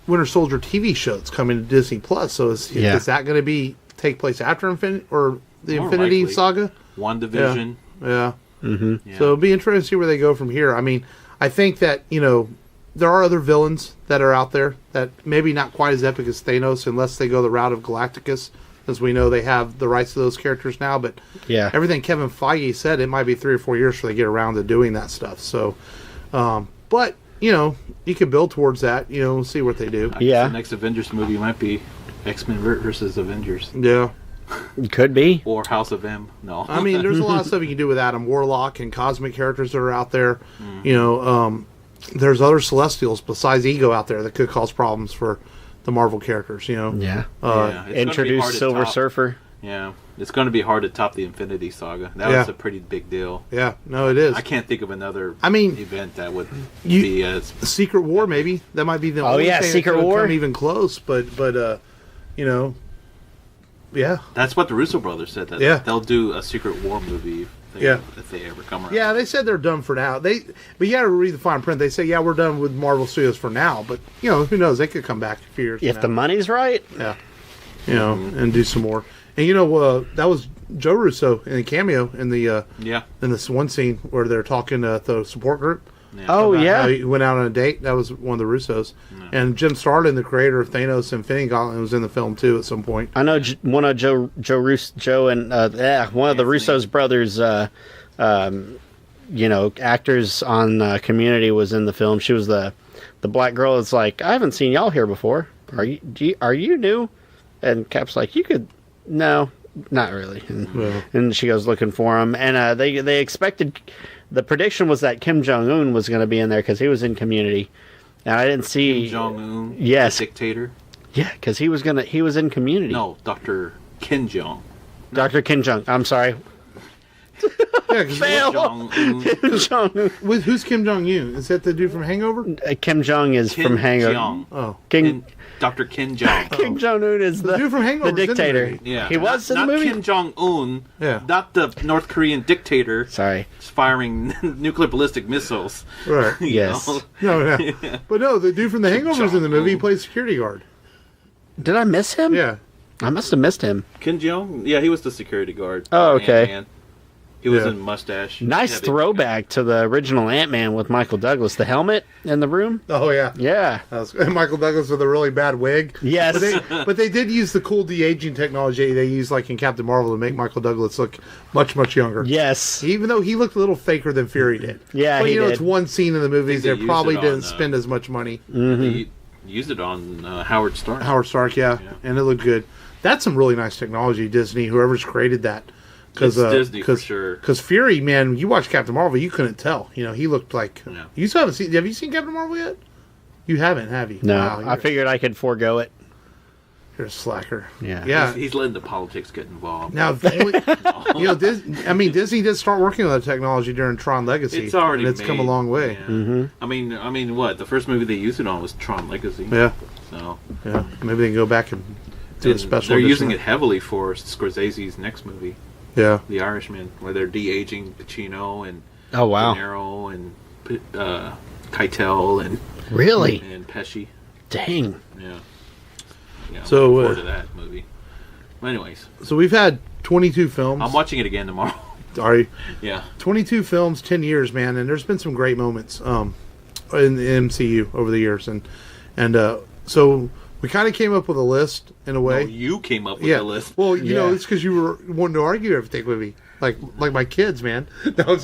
Speaker 1: Winter Soldier TV show that's coming to Disney Plus. So is that going to take place after Infinity Saga?
Speaker 3: WandaVision.
Speaker 1: Yeah. Mm-hmm. Yeah. So it'll be interesting to see where they go from here. I mean, I think that, there are other villains that are out there that maybe not quite as epic as Thanos unless they go the route of Galacticus, as we know they have the rights to those characters now. But everything Kevin Feige said, it might be 3 or 4 years before they get around to doing that stuff. So, but, you can build towards that. We'll see what they do.
Speaker 3: The next Avengers movie might be X-Men versus Avengers.
Speaker 1: Yeah.
Speaker 2: It could be.
Speaker 3: Or House of M. No.
Speaker 1: I mean, there's a lot of stuff you can do with Adam Warlock and cosmic characters that are out there. There's other Celestials besides Ego out there that could cause problems for the Marvel characters,
Speaker 2: Introduce Silver Surfer.
Speaker 3: Yeah. It's going to be hard to top the Infinity Saga. That was a pretty big deal.
Speaker 1: Yeah. No, it is.
Speaker 3: I can't think of another event that would be as...
Speaker 1: Secret War, maybe. That might be the only thing
Speaker 2: Secret
Speaker 1: that
Speaker 2: War.
Speaker 1: Come even close, but yeah.
Speaker 3: That's what the Russo brothers said. That they'll do a Secret War movie if they ever come around.
Speaker 1: Yeah, they said they're done for now. But you got to read the fine print. They say, we're done with Marvel Studios for now. But, who knows? They could come back a few years
Speaker 2: if the money's right.
Speaker 1: Yeah. And do some more. And, that was Joe Russo in a cameo in the in this one scene where they're talking at the support group.
Speaker 3: Yeah.
Speaker 2: Oh, yeah.
Speaker 1: He went out on a date. That was one of the Russos. Yeah. And Jim Starlin, the creator of Thanos Infinity Gauntlet, was in the film, too, at some point.
Speaker 2: I know one of Joe and one of the Russo's brothers, actors on Community was in the film. She was the black girl that's like, I haven't seen y'all here before. Are you new? And Cap's like, you could, no, not really. And she goes looking for him. And they expected, the prediction was that Kim Jong-un was going to be in there because he was in Community. And I didn't see...
Speaker 3: Kim Jong-un?
Speaker 2: Yes.
Speaker 3: The dictator?
Speaker 2: Yeah, because he was in Community.
Speaker 3: No, Dr. Kim Jong.
Speaker 2: Dr. Kim Jong. I'm sorry.
Speaker 1: Yeah,
Speaker 2: Fail. Kim Jong-un.
Speaker 1: Who's Kim Jong-un? Is that the dude from Hangover?
Speaker 2: Kim Jong is
Speaker 3: Kim
Speaker 2: from Hangover.
Speaker 3: Jong.
Speaker 1: Oh.
Speaker 3: Dr. Kim Jong.
Speaker 2: Kim Jong-un is the
Speaker 1: dude from Hangover.
Speaker 2: the dictator.
Speaker 3: Yeah.
Speaker 2: He was in the movie?
Speaker 3: Not Kim Jong-un.
Speaker 1: Yeah.
Speaker 3: Not the North Korean dictator.
Speaker 2: Sorry.
Speaker 3: Firing nuclear ballistic missiles.
Speaker 1: Right.
Speaker 3: You
Speaker 2: Yes.
Speaker 3: know?
Speaker 1: No. But no, the dude from the Hangover's in the movie. He plays security guard.
Speaker 2: Did I miss him?
Speaker 1: Yeah.
Speaker 2: I must have missed him.
Speaker 3: Kim Jong? Yeah, he was the security guard.
Speaker 2: Oh, okay.
Speaker 3: Ant-Man. He was
Speaker 1: Yeah.
Speaker 3: in mustache.
Speaker 2: Nice
Speaker 3: heavy
Speaker 2: throwback to the original Ant-Man with Michael Douglas. The helmet in the room?
Speaker 1: Oh, yeah.
Speaker 2: Yeah.
Speaker 1: And Michael Douglas with a really bad wig.
Speaker 2: Yes.
Speaker 1: But they did use the cool de-aging technology they used like in Captain Marvel to make Michael Douglas look much, much younger.
Speaker 2: Yes.
Speaker 1: Even though he looked a little faker than Fury did.
Speaker 2: Yeah,
Speaker 1: but
Speaker 2: he
Speaker 1: you know,
Speaker 2: did.
Speaker 1: it's one scene in the movies.
Speaker 3: they
Speaker 1: They probably
Speaker 3: used it
Speaker 1: didn't
Speaker 3: on,
Speaker 1: spend as much money.
Speaker 3: They used it on Howard Stark.
Speaker 1: Howard Stark, yeah, and it looked good. That's some really nice technology, Disney. Whoever's created that,
Speaker 3: It's Disney for sure.
Speaker 1: Because Fury, man, you watch Captain Marvel, you couldn't tell. You know, he looked like.
Speaker 3: Yeah.
Speaker 1: You still haven't seen? Have you seen Captain Marvel yet? You haven't, have you?
Speaker 2: No,
Speaker 1: Wow,
Speaker 2: I figured I could forego it.
Speaker 1: you're a slacker.
Speaker 2: Yeah.
Speaker 1: Yeah.
Speaker 3: He's letting the politics get involved.
Speaker 1: Now, you know, Disney did start working on that technology during Tron Legacy.
Speaker 3: It's already
Speaker 1: and it's come a
Speaker 3: made.
Speaker 1: long way.
Speaker 3: Yeah. I mean, what? The first movie they used it on was Tron Legacy.
Speaker 1: Yeah,
Speaker 3: So
Speaker 1: yeah. Maybe they can go back and do a
Speaker 3: and
Speaker 1: special.
Speaker 3: they're
Speaker 1: edition.
Speaker 3: using it heavily for Scorsese's next movie,
Speaker 1: Yeah.
Speaker 3: The Irishman, where they're de-aging Pacino and
Speaker 2: Oh, wow.
Speaker 3: De Niro and Keitel and
Speaker 2: Really?
Speaker 3: Pesci.
Speaker 2: Dang.
Speaker 3: Yeah.
Speaker 1: So,
Speaker 3: I'm looking forward to that movie. But anyways,
Speaker 1: So we've had 22 films.
Speaker 3: I'm watching it again tomorrow.
Speaker 1: Sorry.
Speaker 3: Yeah.
Speaker 1: 22 films, 10 years, man, and there's been some great moments in the MCU over the years, and so we kind of came up with a list in a way.
Speaker 3: No, you came up with
Speaker 1: Yeah.
Speaker 3: the list.
Speaker 1: Well, you know,
Speaker 2: Yeah.
Speaker 1: it's because you were wanting to argue everything with me, like my kids, man. No,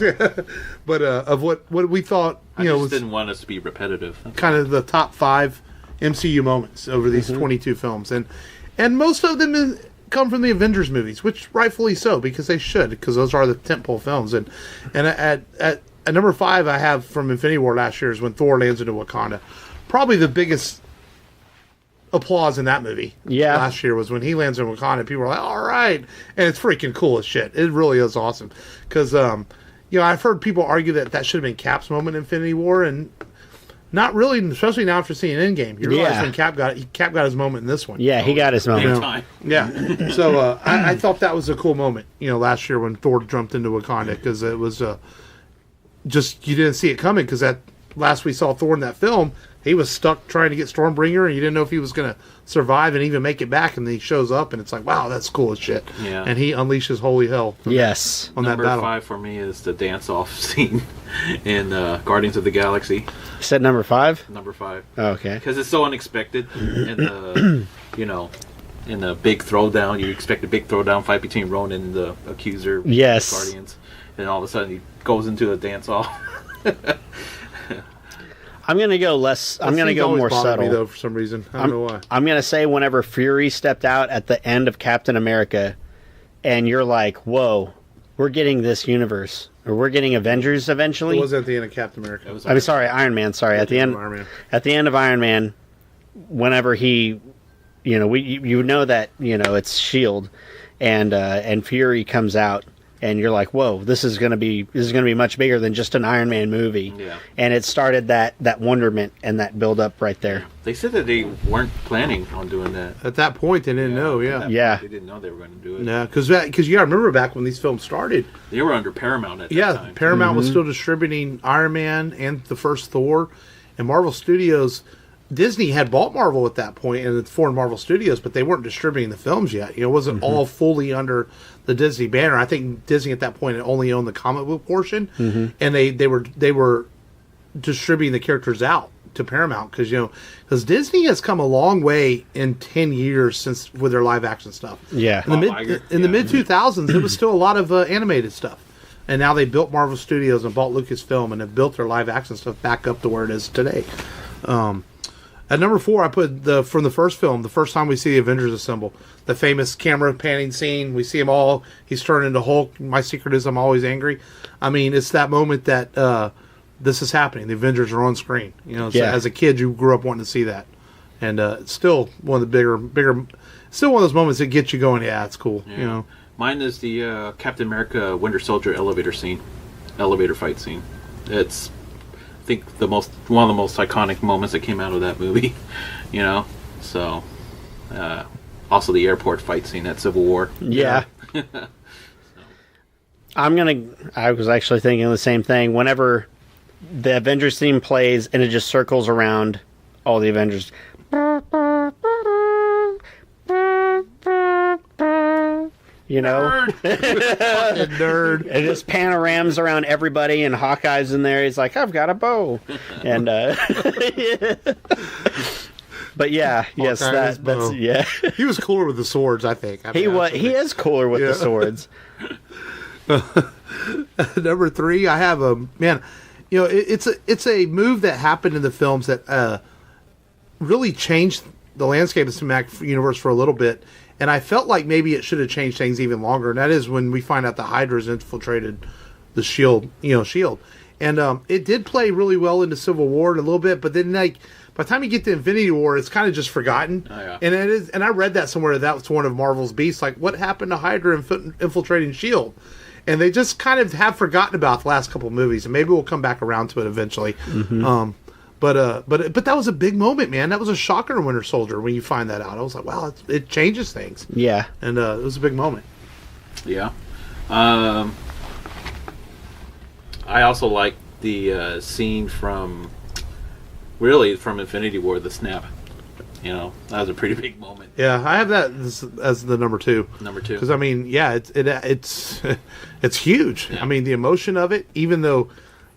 Speaker 1: but of what we thought,
Speaker 3: I
Speaker 1: you know,
Speaker 3: just
Speaker 1: was
Speaker 3: didn't want us to be repetitive.
Speaker 1: kind of the top 5 MCU moments over these 22 films, and most of them come from the Avengers movies, which rightfully so, because they should, because those are the tentpole films. And at number 5, I have from Infinity War last year is when Thor lands into Wakanda. Probably the biggest applause in that movie.
Speaker 2: Yeah.
Speaker 1: Last year was when he lands in Wakanda. People were like, "All right," and it's freaking cool as shit. It really is awesome, because you know, I've heard people argue that should have been Cap's moment in Infinity War, and not really, especially now after seeing Endgame. You realize
Speaker 2: Yeah.
Speaker 1: when Cap got his moment in this one.
Speaker 2: Yeah, he got his
Speaker 3: Big
Speaker 2: moment.
Speaker 3: time.
Speaker 1: Yeah. So I thought that was a cool moment, you know, last year when Thor jumped into Wakanda, because it was just, you didn't see it coming, because that last we saw Thor in that film, he was stuck trying to get Stormbringer, and you didn't know if he was going to survive and even make it back, and then he shows up, and it's like, wow, that's cool as shit.
Speaker 3: Yeah.
Speaker 1: And he unleashes holy hell
Speaker 2: Yes.
Speaker 1: on
Speaker 3: Number
Speaker 1: that battle.
Speaker 3: 5 for me is the dance-off scene in Guardians of the Galaxy.
Speaker 2: You said number 5?
Speaker 3: Number 5.
Speaker 2: Oh, okay.
Speaker 3: Because it's so unexpected. And you know, in the big throwdown, you expect a big throwdown fight between Ronan and the Accuser.
Speaker 2: Yes.
Speaker 3: Guardians. And all of a sudden he goes into a dance-off.
Speaker 2: I'm going to go less. I'm going to
Speaker 1: Scene's
Speaker 2: go
Speaker 1: always
Speaker 2: more
Speaker 1: bothered
Speaker 2: subtle.
Speaker 1: me, though, for some reason. I don't know why.
Speaker 2: I'm going to say whenever Fury stepped out at the end of Captain America, and you're like, whoa, we're getting this universe. Or we're getting Avengers eventually.
Speaker 1: It was at the end of Captain America.
Speaker 3: It was
Speaker 2: I'm sorry, Iron Man. Sorry, at the end.
Speaker 1: Iron Man.
Speaker 2: At the end of Iron Man, whenever he, you know, you know that, you know, it's Shield, and Fury comes out, and you're like, whoa, this is gonna be much bigger than just an Iron Man movie.
Speaker 3: Yeah.
Speaker 2: And it started that wonderment and that build up right there.
Speaker 3: They said that they weren't planning on doing that.
Speaker 1: At that point, they didn't know,
Speaker 3: At
Speaker 1: yeah.
Speaker 3: that
Speaker 2: Yeah.
Speaker 3: point, They didn't know they were going to do it.
Speaker 1: Yeah, because you got to remember back when these films started,
Speaker 3: They were under Paramount at that
Speaker 1: yeah,
Speaker 3: time.
Speaker 1: Paramount was still distributing Iron Man and the first Thor, and Marvel Studios. Disney had bought Marvel at that point and the foreign Marvel Studios, but they weren't distributing the films yet. You know, it wasn't all fully under the Disney banner. I think Disney at that point had only owned the comic book portion, and they were distributing the characters out to Paramount, because Disney has come a long way in 10 years since with their live action stuff.
Speaker 2: Yeah.
Speaker 1: In the
Speaker 3: Bob Iger,
Speaker 1: the
Speaker 3: yeah.
Speaker 1: mid 2000s, it was still a lot of animated stuff, and now they built Marvel Studios and bought Lucasfilm and have built their live action stuff back up to where it is today. At number 4, I put from the first film, the first time we see the Avengers assemble, the famous camera panning scene. We see them all. He's turned into Hulk. My secret is I'm always angry. I mean, it's that moment that this is happening. The Avengers are on screen. You know, as a kid, you grew up wanting to see that, and it's still one of the bigger, still one of those moments that get you going. Yeah, it's cool. Yeah. You know,
Speaker 3: mine is the Captain America Winter Soldier elevator fight scene. It's, I think, one of the most iconic moments that came out of that movie. You know, so also the airport fight scene at Civil War.
Speaker 2: Yeah. I was actually thinking the same thing. Whenever the Avengers theme plays and it just circles around all the Avengers. You know?
Speaker 1: Fucking nerd.
Speaker 2: It just panorams around everybody, and Hawkeye's in there. He's like, I've got a bow. And, but yeah, yes, that's, yeah.
Speaker 1: He was cooler with the swords, I think.
Speaker 2: He is cooler with the swords.
Speaker 1: Number 3, I have man, you know, it's a move that happened in the films that really changed the landscape of the cinematic universe for a little bit, and I felt like maybe it should have changed things even longer. And that is when we find out the Hydra's infiltrated the Shield, and it did play really well into Civil War a little bit, but then like by the time you get to Infinity War, it's kind of just forgotten.
Speaker 3: Oh, yeah.
Speaker 1: And I read that somewhere that was one of Marvel's beasts, like what happened to Hydra infiltrating Shield. And they just kind of have forgotten about the last couple of movies, and maybe we'll come back around to it eventually. Mm-hmm. But that was a big moment, man. That was a shocker in Winter Soldier when you find that out. I was like, wow, it changes things.
Speaker 2: Yeah,
Speaker 1: and it was a big moment.
Speaker 3: Yeah, I also like the scene from Infinity War, the snap. You know, that was a pretty big moment.
Speaker 1: Yeah, I have that as the number 2.
Speaker 3: Number 2,
Speaker 1: because I mean, yeah, it's huge.
Speaker 3: Yeah.
Speaker 1: I mean, the emotion of it, even though,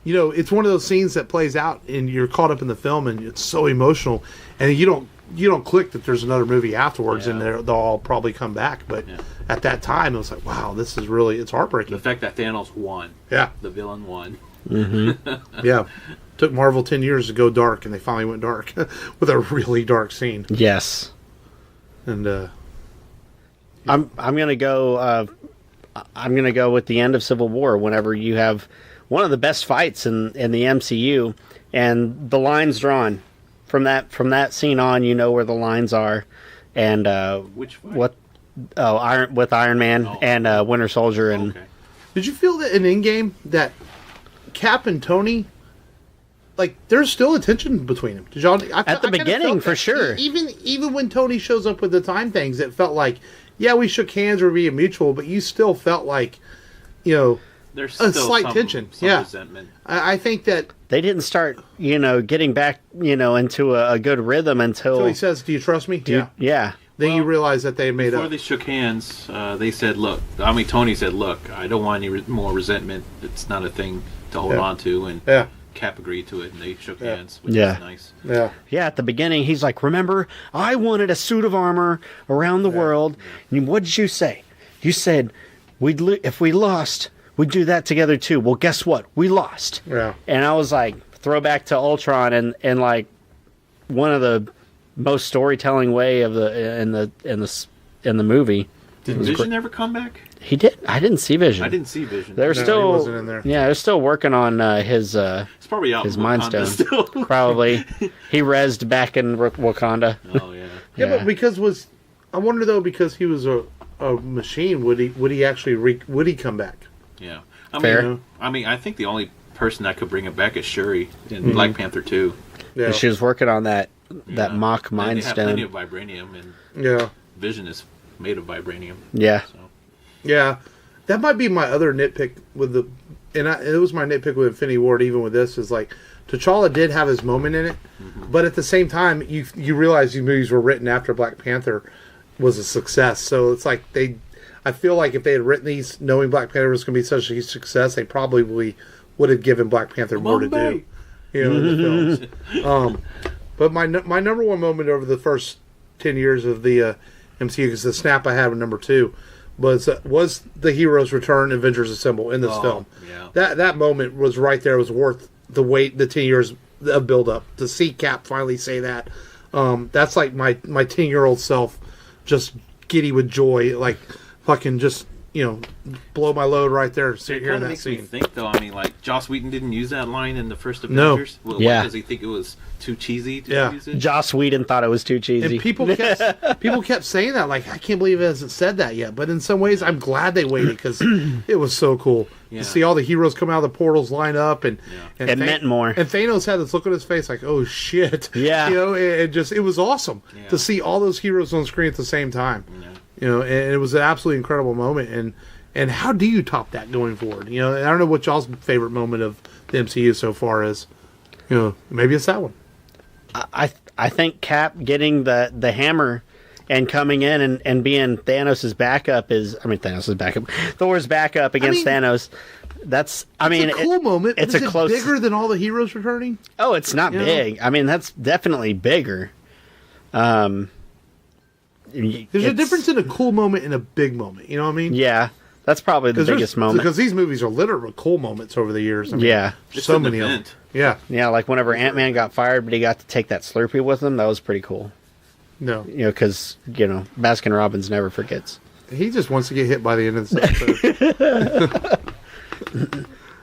Speaker 1: you know, it's one of those scenes that plays out and you're caught up in the film and it's so emotional, and you don't click that there's another movie afterwards, and they'll all probably come back. But at that time, it was like, wow, this is really, it's heartbreaking.
Speaker 3: The fact that Thanos won.
Speaker 1: Yeah,
Speaker 3: the villain won.
Speaker 2: Mm-hmm.
Speaker 1: Yeah. Took Marvel 10 years to go dark, and they finally went dark with a really dark scene.
Speaker 2: Yes.
Speaker 1: And
Speaker 2: I'm gonna go. I'm gonna go with the end of Civil War. Whenever you have one of the best fights in the MCU, and the lines drawn from that scene on, you know where the lines are, and
Speaker 3: which fight?
Speaker 2: What? Oh, Iron Man and Winter Soldier. And
Speaker 1: did you feel that in Endgame that Cap and Tony? Like, there's still a tension between them. Did y'all?
Speaker 2: At the beginning, for sure.
Speaker 1: Even when Tony shows up with the time things, it felt like, yeah, we shook hands or being mutual, but you still felt like, you know,
Speaker 3: there's still
Speaker 1: a slight tension.
Speaker 3: Some resentment.
Speaker 1: I think that
Speaker 2: they didn't start, getting back, into a good rhythm until
Speaker 1: he says, "Do you trust me?"
Speaker 2: Yeah.
Speaker 1: Then you realize that they made
Speaker 3: before
Speaker 1: up.
Speaker 3: They shook hands, they said, "Look," Tony said, "Look, I don't want any more resentment. It's not a thing to hold on to." And Cap agreed to it, and they shook hands, which is nice.
Speaker 1: Yeah.
Speaker 2: At the beginning, he's like, "Remember, I wanted a suit of armor around the world. And what did you say? You said if we lost, we'd do that together too. Well, guess what? We lost."
Speaker 1: Yeah.
Speaker 2: And I was like, throwback to Ultron, and like one of the most storytelling way of in the movie.
Speaker 3: Did Vision ever come back?
Speaker 2: He did. I didn't see Vision.
Speaker 3: I didn't see Vision.
Speaker 1: He wasn't in there.
Speaker 2: Yeah, they're still working on his.
Speaker 3: It's probably out
Speaker 2: his
Speaker 3: in
Speaker 2: Mind
Speaker 3: Wakanda
Speaker 2: Stone.
Speaker 3: Still.
Speaker 2: Probably, he rezzed back in Wakanda.
Speaker 3: Oh yeah.
Speaker 1: Yeah, but I wonder though, because he was a machine, would he actually would he come back?
Speaker 3: Yeah.
Speaker 2: Fair.
Speaker 3: I think the only person that could bring it back is Shuri in Black Panther 2.
Speaker 1: Yeah.
Speaker 2: She was working on that mock Mind
Speaker 3: They have
Speaker 2: Stone.
Speaker 3: plenty of vibranium, and Vision is made of vibranium.
Speaker 2: Yeah.
Speaker 3: So.
Speaker 1: Yeah, that might be my other nitpick with it was my nitpick with Infinity War. Even with this, is like T'Challa did have his moment in it, but at the same time, you realize these movies were written after Black Panther was a success. So it's like I feel like if they had written these knowing Black Panther was going to be such a huge success, they probably would have given Black Panther more to do, in the films. But my number one moment over the first 10 years of the MCU, because the snap I had with number 2. Was the heroes return, Avengers assemble in this film.
Speaker 3: Yeah.
Speaker 1: That moment was right there. It was worth the wait, the 10 years of build up to see Cap finally say that. That's like my 10-year-old self just giddy with joy, like fucking just, blow my load right there, sit here in that scene.
Speaker 3: Me think, though, I mean, like, Joss Whedon didn't use that line in the first Avengers.
Speaker 1: No.
Speaker 3: Well,
Speaker 2: yeah.
Speaker 3: Does he think it was too cheesy to use it?
Speaker 2: Joss Whedon thought it was too cheesy.
Speaker 1: And people kept saying that, like, I can't believe it hasn't said that yet. But in some ways, I'm glad they waited, because it was so cool to see all the heroes come out of the portals, line up, and
Speaker 2: it meant more.
Speaker 1: And Thanos had this look on his face, like, oh shit,
Speaker 2: yeah,
Speaker 1: it was awesome to see all those heroes on screen at the same time. And it was an absolutely incredible moment. And how do you top that going forward? I don't know what y'all's favorite moment of the MCU so far is. Maybe it's that one.
Speaker 2: I think Cap getting the hammer and coming in and being Thanos' backup Thor's backup against Thanos. That's a
Speaker 1: cool moment.
Speaker 2: It's
Speaker 1: is
Speaker 2: a
Speaker 1: it
Speaker 2: close.
Speaker 1: Bigger than all the heroes returning?
Speaker 2: Oh, it's not big. I mean, that's definitely bigger.
Speaker 1: There's a difference in a cool moment and a big moment. You know what I mean?
Speaker 2: Yeah. That's probably the biggest moment.
Speaker 1: Because these movies are littered with cool moments over the years. So many of them. Yeah.
Speaker 2: Yeah, like whenever Ant-Man got fired, but he got to take that Slurpee with him, that was pretty cool.
Speaker 1: No.
Speaker 2: Because, Baskin-Robbins never forgets.
Speaker 1: He just wants to get hit by the end of the episode.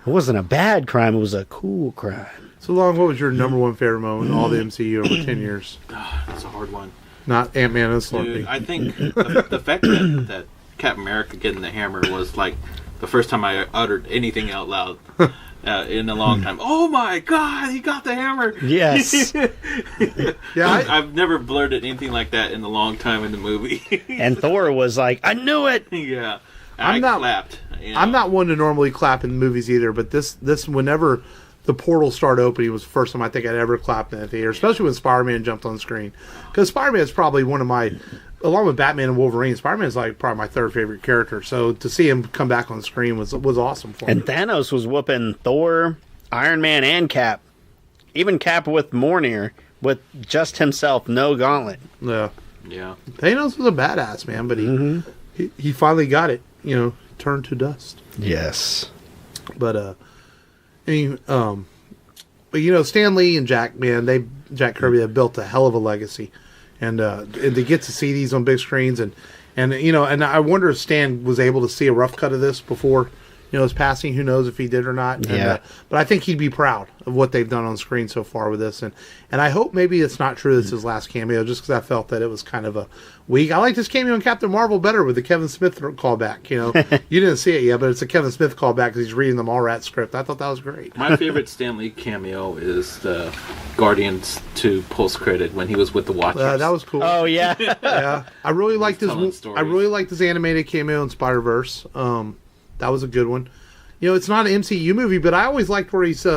Speaker 2: It wasn't a bad crime, it was a cool crime.
Speaker 1: So Long, what was your number one favorite moment in all the MCU over 10 years?
Speaker 3: That's a hard one.
Speaker 1: Not Ant-Man and Slurpee.
Speaker 3: Dude, I think the fact that Captain America getting the hammer was like the first time I uttered anything out loud in a long time. Oh my God, he got the hammer!
Speaker 2: Yes.
Speaker 3: I've never blurted anything like that in a long time in the movie.
Speaker 2: And Thor was like, I knew it!
Speaker 3: Yeah.
Speaker 1: I
Speaker 3: clapped.
Speaker 1: I'm not one to normally clap in movies either, but this whenever the portal started opening was the first time I think I'd ever clapped in the theater, especially when Spider-Man jumped on screen. Because Spider-Man is probably one of my, along with Batman and Wolverine, Spider-Man is like probably my third favorite character. So to see him come back on screen was awesome for me.
Speaker 2: And Thanos was whooping Thor, Iron Man, and Cap. Even Cap with Mjolnir, with just himself, no gauntlet.
Speaker 1: Yeah.
Speaker 3: Yeah.
Speaker 1: Thanos was a badass, man, but he finally got it, turned to dust.
Speaker 2: Yes.
Speaker 1: But Stan Lee and Jack Kirby have built a hell of a legacy, and to get to see these on big screens, and I wonder if Stan was able to see a rough cut of this before his passing. Who knows if he did or not?
Speaker 2: Yeah.
Speaker 1: But I think he'd be proud of what they've done on screen so far with this, and I hope maybe it's not true this is his last cameo, just because I felt that it was kind of a weak. I like this cameo in Captain Marvel better with the Kevin Smith callback. You didn't see it yet, but it's a Kevin Smith callback because he's reading the Mallrats script. I thought that was great.
Speaker 3: My favorite Stan Lee cameo is the Guardians 2 post credit when he was with the Watchers.
Speaker 1: That was cool.
Speaker 2: Oh yeah.
Speaker 1: Yeah, I really liked this.
Speaker 3: Stories.
Speaker 1: I really liked this animated cameo in Spider-Verse. That was a good one. It's not an MCU movie, but I always liked where he's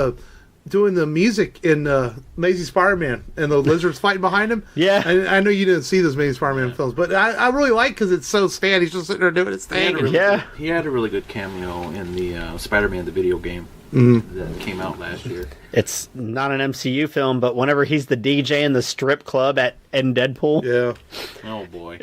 Speaker 1: doing the music in Amazing Spider-Man and the lizards fighting behind him.
Speaker 2: Yeah.
Speaker 1: I know you didn't see those Amazing Spider-Man films, but I really like because it's so Stan. He's just sitting there doing his thing.
Speaker 3: He had a really good cameo in the Spider-Man the video game that came out last year.
Speaker 2: It's not an MCU film, but whenever he's the DJ in the strip club in Deadpool.
Speaker 1: Yeah.
Speaker 3: Oh boy.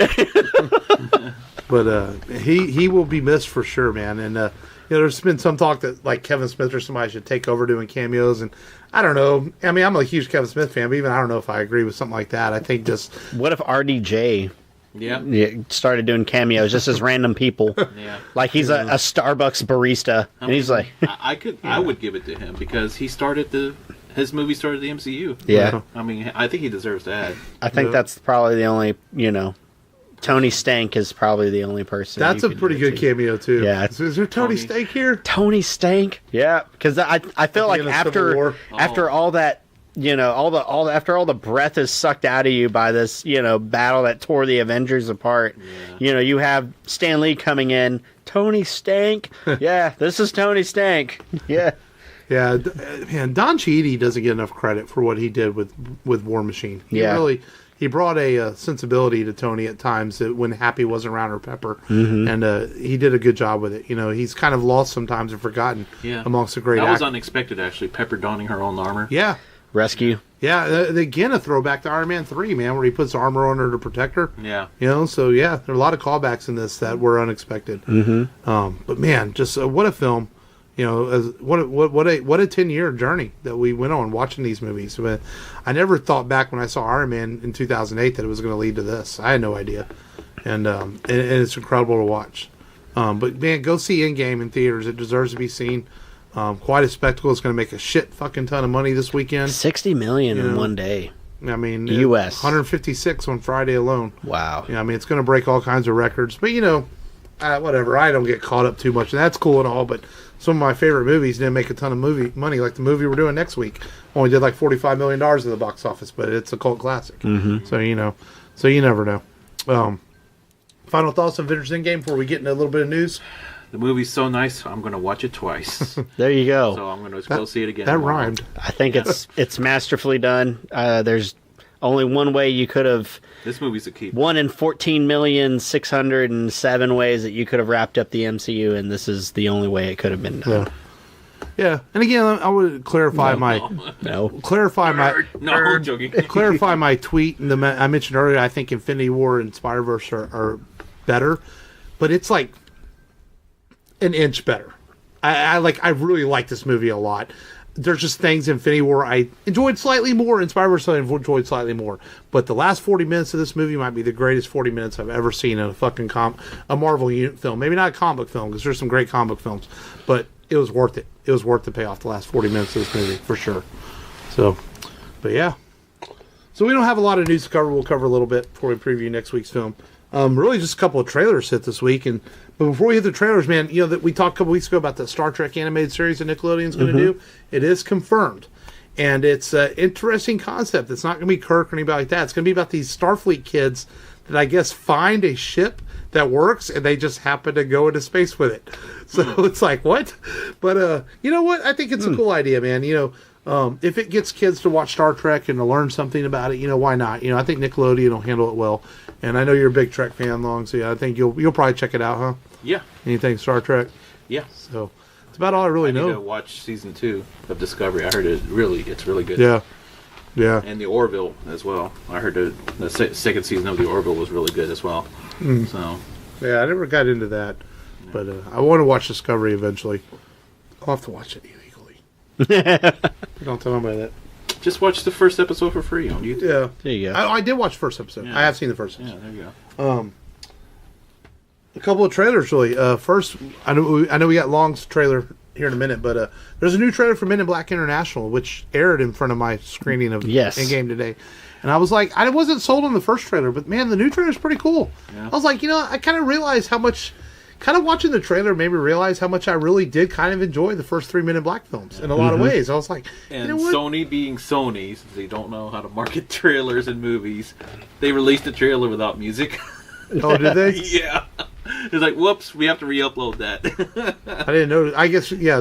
Speaker 1: But he will be missed for sure, man. And there's been some talk that like Kevin Smith or somebody should take over doing cameos, and I don't know. I mean, I'm a huge Kevin Smith fan, but even I don't know if I agree with something like that. I think just
Speaker 2: what if RDJ
Speaker 3: Yeah.
Speaker 2: Started doing cameos just as random people.
Speaker 3: Yeah.
Speaker 2: Like he's a Starbucks barista, and he's like,
Speaker 3: I would give it to him because he started his movie started the MCU.
Speaker 2: Yeah.
Speaker 3: I mean, I think he deserves that.
Speaker 2: I think that's probably the only, Tony Stank is probably the only person.
Speaker 1: That's a pretty good cameo too.
Speaker 2: Yeah.
Speaker 1: Is there Tony Stank here?
Speaker 2: Tony Stank. Yeah, because I feel like after all that, after all the breath is sucked out of you by this, battle that tore the Avengers apart, you have Stan Lee coming in, Tony Stank. Yeah, this is Tony Stank. Yeah.
Speaker 1: Yeah, man, Don Cheadle doesn't get enough credit for what he did with War Machine. He brought a sensibility to Tony at times that when Happy wasn't around, or Pepper, and he did a good job with it. He's kind of lost sometimes and forgotten amongst the great actors.
Speaker 3: That was unexpected, actually. Pepper donning her own armor.
Speaker 1: Yeah.
Speaker 2: Rescue.
Speaker 1: Yeah, again, a throwback to Iron Man 3, man, where he puts armor on her to protect her.
Speaker 3: Yeah.
Speaker 1: So, yeah, there are a lot of callbacks in this that were unexpected. But, man, just what a film. You know, what a 10-year journey that we went on watching these movies. But I never thought back when I saw Iron Man in 2008 that it was going to lead to this. I had no idea, and it's incredible to watch. But man, go see Endgame in theaters. It deserves to be seen. Quite a spectacle. It's going to make a shit fucking ton of money this weekend.
Speaker 2: $60 million in one day.
Speaker 1: I mean,
Speaker 2: U.S.
Speaker 1: 156 on Friday alone.
Speaker 2: Wow.
Speaker 1: I mean, it's going to break all kinds of records. But whatever. I don't get caught up too much, and that's cool and all. But some of my favorite movies didn't make a ton of money, like the movie we're doing next week. Only did like $45 million at the box office, but it's a cult classic.
Speaker 2: Mm-hmm.
Speaker 1: So you never know. Final thoughts on Avengers Endgame before we get into a little bit of news.
Speaker 3: The movie's so nice, I'm going to watch it twice.
Speaker 2: There you go.
Speaker 3: So I'm going to go see it again.
Speaker 1: That
Speaker 3: tomorrow.
Speaker 1: rhymed.
Speaker 2: I think it's masterfully done. There's only one way you could have.
Speaker 3: This movie's a keeper.
Speaker 2: 1 in 14,607 ways that you could have wrapped up the MCU, and this is the only way it could have been done.
Speaker 1: Yeah. And again, I would clarify
Speaker 3: No, joking.
Speaker 1: clarify my tweet. I mentioned earlier, I think Infinity War and Spider-Verse are better, but it's like an inch better. I really like this movie a lot. There's just things in Infinity War I enjoyed slightly more, and Spider-Verse I enjoyed slightly more. But the last 40 minutes of this movie might be the greatest 40 minutes I've ever seen in a fucking a Marvel film. Maybe not a comic book film, because there's some great comic book films, but it was worth it. It was worth the payoff the last 40 minutes of this movie, for sure. So, but yeah. So we don't have a lot of news to cover. We'll cover a little bit before we preview next week's film. Really just a couple of trailers hit this week. But before we hit the trailers, man, that we talked a couple weeks ago about the Star Trek animated series that Nickelodeon's going to do. It is confirmed. And it's an interesting concept. It's not going to be Kirk or anybody like that. It's going to be about these Starfleet kids that I guess find a ship that works, and they just happen to go into space with it. So it's like, what? But you know what? I think it's a cool idea, man. If it gets kids to watch Star Trek and to learn something about it, why not? I think Nickelodeon will handle it well. And I know you're a big Trek fan, Long, so yeah, I think you'll probably check it out, huh?
Speaker 3: Yeah.
Speaker 1: Anything Star Trek?
Speaker 3: Yeah.
Speaker 1: So it's about all I really know.
Speaker 3: I need to watch season 2 of Discovery. I heard it's really good.
Speaker 1: Yeah. Yeah.
Speaker 3: And the Orville as well. I heard the second season of the Orville was really good as well. So.
Speaker 1: Yeah, I never got into that, but I want to watch Discovery eventually. I'll have to watch it illegally. Don't tell anybody that.
Speaker 3: Just watch the first episode for free on YouTube.
Speaker 1: Yeah,
Speaker 2: there you go.
Speaker 1: I did watch the first episode.
Speaker 3: Yeah.
Speaker 1: I have seen the first episode.
Speaker 3: Yeah, there you go.
Speaker 1: A couple of trailers, really. First, I know we got Long's trailer here in a minute, but there's a new trailer for Men in Black International, which aired in front of my screening of Endgame today. And I was like, I wasn't sold on the first trailer, but man, the new trailer is pretty cool. Yeah. I was like, I kind of realized how much. Kind of watching the trailer made me realize how much I really did kind of enjoy the first 3 Men in Black films in a lot of ways. I was like,
Speaker 3: and Sony being Sony, since they don't know how to market trailers and movies, they released a trailer without music.
Speaker 1: Oh, did they?
Speaker 3: Yeah. It's like, whoops, we have to re-upload that.
Speaker 1: I didn't know. I guess, yeah.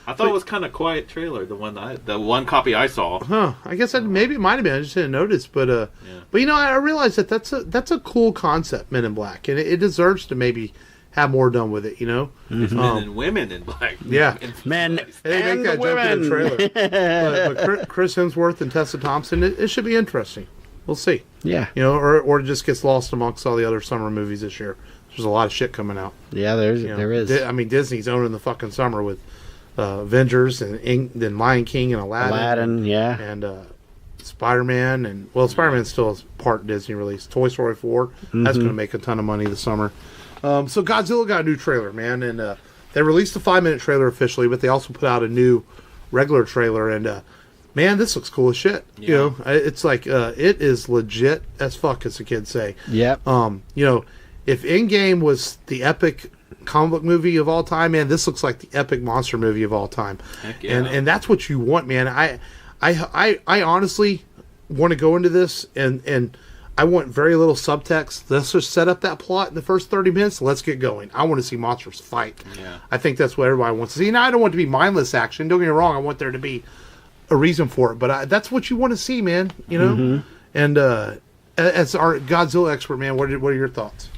Speaker 3: I thought it was kind of quiet trailer. The one copy I saw.
Speaker 1: Huh? I guess maybe it might have been. I just didn't notice. But I realized that's a cool concept, Men in Black, and it deserves to maybe have more done with it.
Speaker 3: Men and women in black.
Speaker 1: Yeah,
Speaker 2: men
Speaker 1: they
Speaker 2: and
Speaker 1: make that
Speaker 2: women.
Speaker 1: Joke in the trailer. but Chris Hemsworth and Tessa Thompson, it should be interesting. We'll see.
Speaker 2: Yeah,
Speaker 1: or it just gets lost amongst all the other summer movies this year. There's a lot of shit coming out.
Speaker 2: Yeah, there is.
Speaker 1: Disney's owning the fucking summer with Avengers and then Lion King and Aladdin,
Speaker 2: yeah,
Speaker 1: and Spider-Man, and Spider-Man still is part Disney release. Toy Story 4, that's going to make a ton of money this summer. So Godzilla got a new trailer, man, and they released a 5-minute trailer officially, but they also put out a new regular trailer, and man, this looks cool as shit.
Speaker 3: Yeah.
Speaker 1: It's like it is legit as fuck, as the kids say.
Speaker 2: Yep.
Speaker 1: If Endgame was the epic comic book movie of all time, man, this looks like the epic monster movie of all time.
Speaker 3: Heck yeah.
Speaker 1: And that's what you want, man. I honestly want to go into this and I want very little subtext. Let's just set up that plot in the first 30 minutes. Let's get going. I want to see monsters fight.
Speaker 3: Yeah.
Speaker 1: I think that's what everybody wants to see. Now, I don't want it to be mindless action. Don't get me wrong. I want there to be a reason for it. But that's what you want to see, man. And as our Godzilla expert, man, what are your thoughts?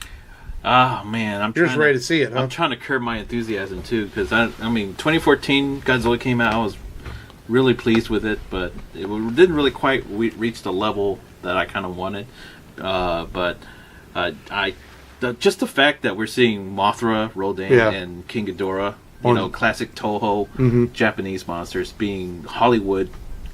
Speaker 3: Oh man,
Speaker 1: You're just ready to see it, huh?
Speaker 3: I'm trying to curb my enthusiasm too, because 2014 Godzilla came out. I was really pleased with it, but it didn't really quite reach the level that I kind of wanted. Just the fact that we're seeing Mothra, Rodan, and King Ghidorah classic Toho Japanese monsters being Hollywood,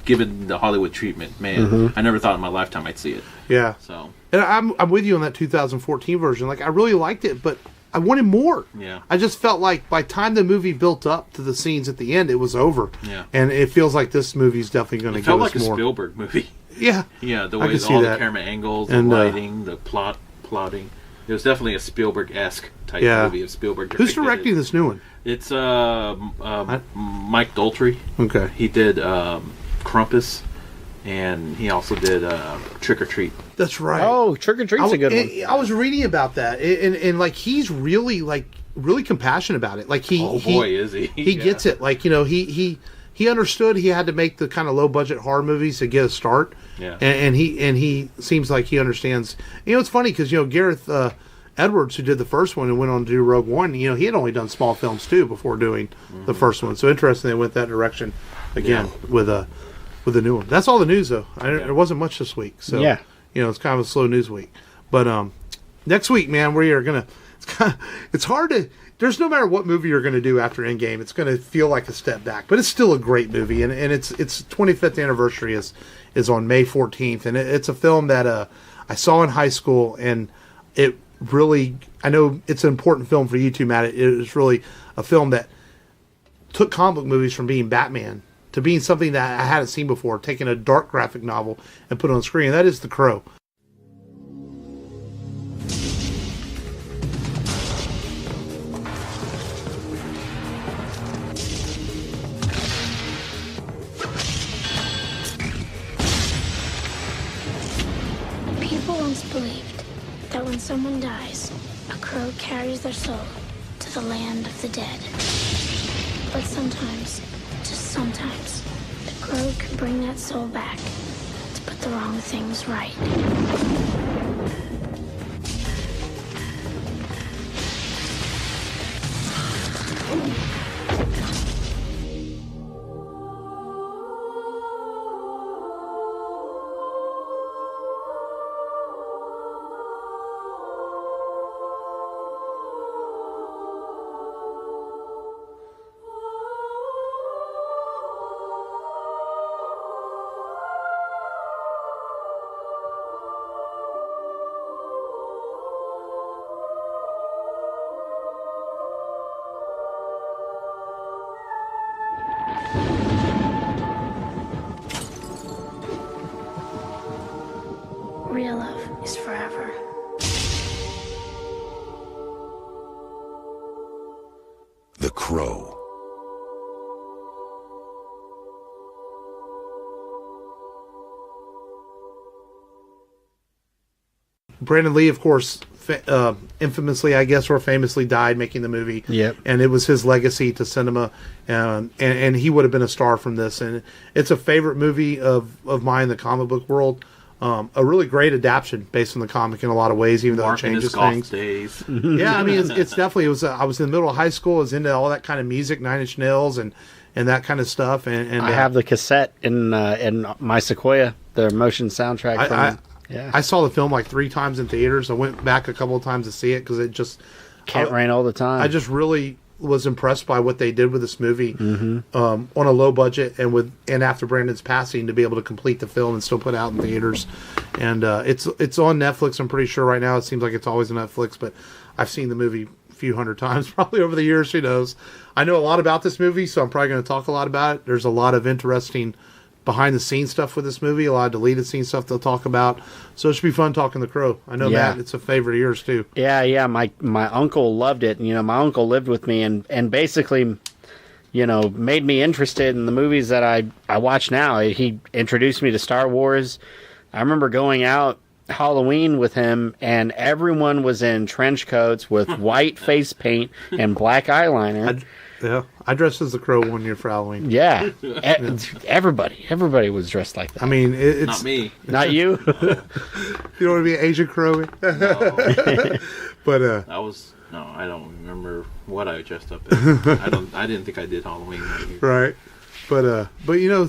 Speaker 3: given the Hollywood treatment. Man, I never thought in my lifetime I'd see it.
Speaker 1: Yeah.
Speaker 3: So,
Speaker 1: and I'm with you on that 2014 version. Like, I really liked it, but I wanted more.
Speaker 3: Yeah.
Speaker 1: I just felt like by the time the movie built up to the scenes at the end, it was over.
Speaker 3: Yeah.
Speaker 1: And it feels like this movie's definitely going to give us more.
Speaker 3: It felt like a Spielberg movie.
Speaker 1: Yeah.
Speaker 3: Yeah, the way all the camera angles, the lighting, the plotting. It was definitely a Spielberg-esque type movie of Spielberg.
Speaker 1: Who's directing this new one?
Speaker 3: It's Mike Daltrey.
Speaker 1: Okay.
Speaker 3: He did Krampus, and he also did Trick or Treat.
Speaker 1: That's right.
Speaker 2: Oh, Trick or Treat's a good one.
Speaker 1: I was reading about that, and like he's really compassionate about it. Like
Speaker 3: is he?
Speaker 1: He gets it. Like, he understood he had to make the kind of low budget horror movies to get a start.
Speaker 3: Yeah.
Speaker 1: And he seems like he understands. It's funny because Gareth Edwards, who did the first one and went on to do Rogue One, he had only done small films too before doing the first one. So interesting they went that direction again with the new one. That's all the news though. There wasn't much this week. So it's kind of a slow news week. But next week, man, we are gonna. It's hard to. There's no matter what movie you're going to do after Endgame, it's going to feel like a step back. But it's still a great movie, and its 25th anniversary is on May 14th, and it's a film that I saw in high school, and it really, I know it's an important film for you too, Matt. It is really a film that took comic book movies from being Batman to being something that I hadn't seen before, taking a dark graphic novel and put it on screen. And that is The Crow.
Speaker 4: People once believed that when someone dies, a crow carries their soul to the land of the dead. But sometimes, just sometimes, the crow can bring that soul back to put the wrong things right. Real love is forever.
Speaker 5: The Crow.
Speaker 1: Brandon Lee, of course, infamously, I guess, or famously died making the movie.
Speaker 2: Yep.
Speaker 1: And it was his legacy to cinema, and he would have been a star from this. And it's a favorite movie of mine in the comic book world. A really great adaptation based on the comic in a lot of ways, even though it changes things.
Speaker 3: Days.
Speaker 1: Yeah, I mean, it's definitely. I was in the middle of high school. I was into all that kind of music, Nine Inch Nails, and that kind of stuff. And
Speaker 2: I have the cassette in my Sequoia, the motion soundtrack.
Speaker 1: I saw the film like 3 times in theaters. I went back a couple of times to see it because it just
Speaker 2: can't rain all the time.
Speaker 1: I just really was impressed by what they did with this movie on a low budget and after Brandon's passing to be able to complete the film and still put it out in theaters. And it's on Netflix. I'm pretty sure right now. It seems like it's always on Netflix, but I've seen the movie a few hundred times probably over the years. Who knows? I know a lot about this movie, so I'm probably going to talk a lot about it. There's a lot of interesting behind the scenes stuff with this movie, a lot of deleted scene stuff they'll talk about. So it should be fun talking The Crow. I know, Matt, it's a favorite of yours too.
Speaker 2: Yeah. My uncle loved it. My uncle lived with me and basically, made me interested in the movies that I watch now. He introduced me to Star Wars. I remember going out Halloween with him, and everyone was in trench coats with white face paint and black eyeliner.
Speaker 1: I dressed as the Crow one year for Halloween.
Speaker 2: Yeah. Everybody was dressed like that.
Speaker 1: I mean, it's
Speaker 3: not me,
Speaker 2: not you.
Speaker 1: You don't want to be an Asian Crow,
Speaker 3: no.
Speaker 1: But
Speaker 3: I don't remember what I dressed up as. I didn't think I did Halloween that year.
Speaker 1: Right. But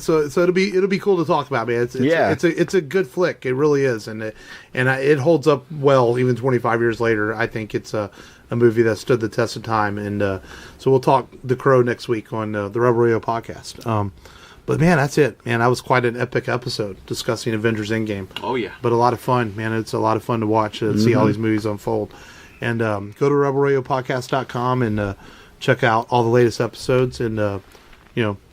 Speaker 1: so it'll be cool to talk about, man. It's a good flick. It really is, and it holds up well even 25 years later. I think it's a a movie that stood the test of time. And so we'll talk The Crow next week on the Rebel Radio podcast. But man, that's it, man. That was quite an epic episode discussing Avengers Endgame.
Speaker 3: Oh yeah,
Speaker 1: but a lot of fun, man. It's a lot of fun to watch and see all these movies unfold. And go to rebelradiopodcast.com and check out all the latest episodes, and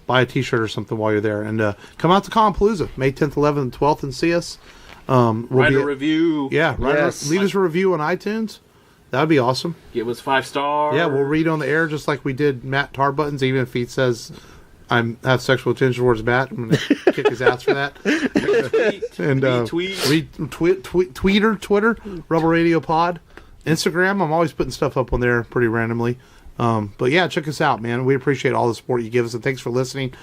Speaker 1: buy a T-shirt or something while you're there. And come out to Compalooza May 10th, 11th, and 12th, and see us.
Speaker 3: Write a review.
Speaker 1: Yeah, leave us a review on iTunes. That would be awesome.
Speaker 3: Give us 5 stars.
Speaker 1: Yeah, we'll read on the air just like we did Matt Tarbutton's, even if he says I have sexual attention towards Matt. I'm going to kick his ass for that. Twitter, Rebel Radio Pod. Instagram, I'm always putting stuff up on there pretty randomly. But yeah, check us out, man. We appreciate all the support you give us, and thanks for listening.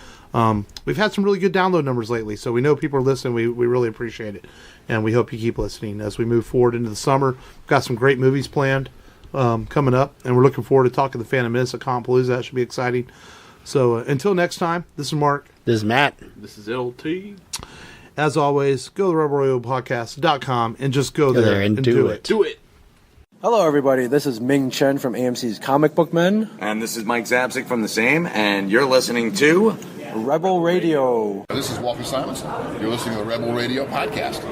Speaker 1: We've had some really good download numbers lately, so we know people are listening. We really appreciate it, and we hope you keep listening as we move forward into the summer. We've got some great movies planned coming up, and we're looking forward to talking the Phantom Menace at Compalooza. That should be exciting. So until next time, this is Mark.
Speaker 2: This is Matt.
Speaker 3: This is LT.
Speaker 1: As always, go to rebelradiopodcast.com and just go there and do it.
Speaker 3: Do it.
Speaker 6: Hello, everybody. This is Ming Chen from AMC's Comic Book Men.
Speaker 7: And this is Mike Zabzik from the same, and you're listening to
Speaker 6: Rebel Radio.
Speaker 8: This is Walter Simonson. You're listening to the Rebel Radio Podcast.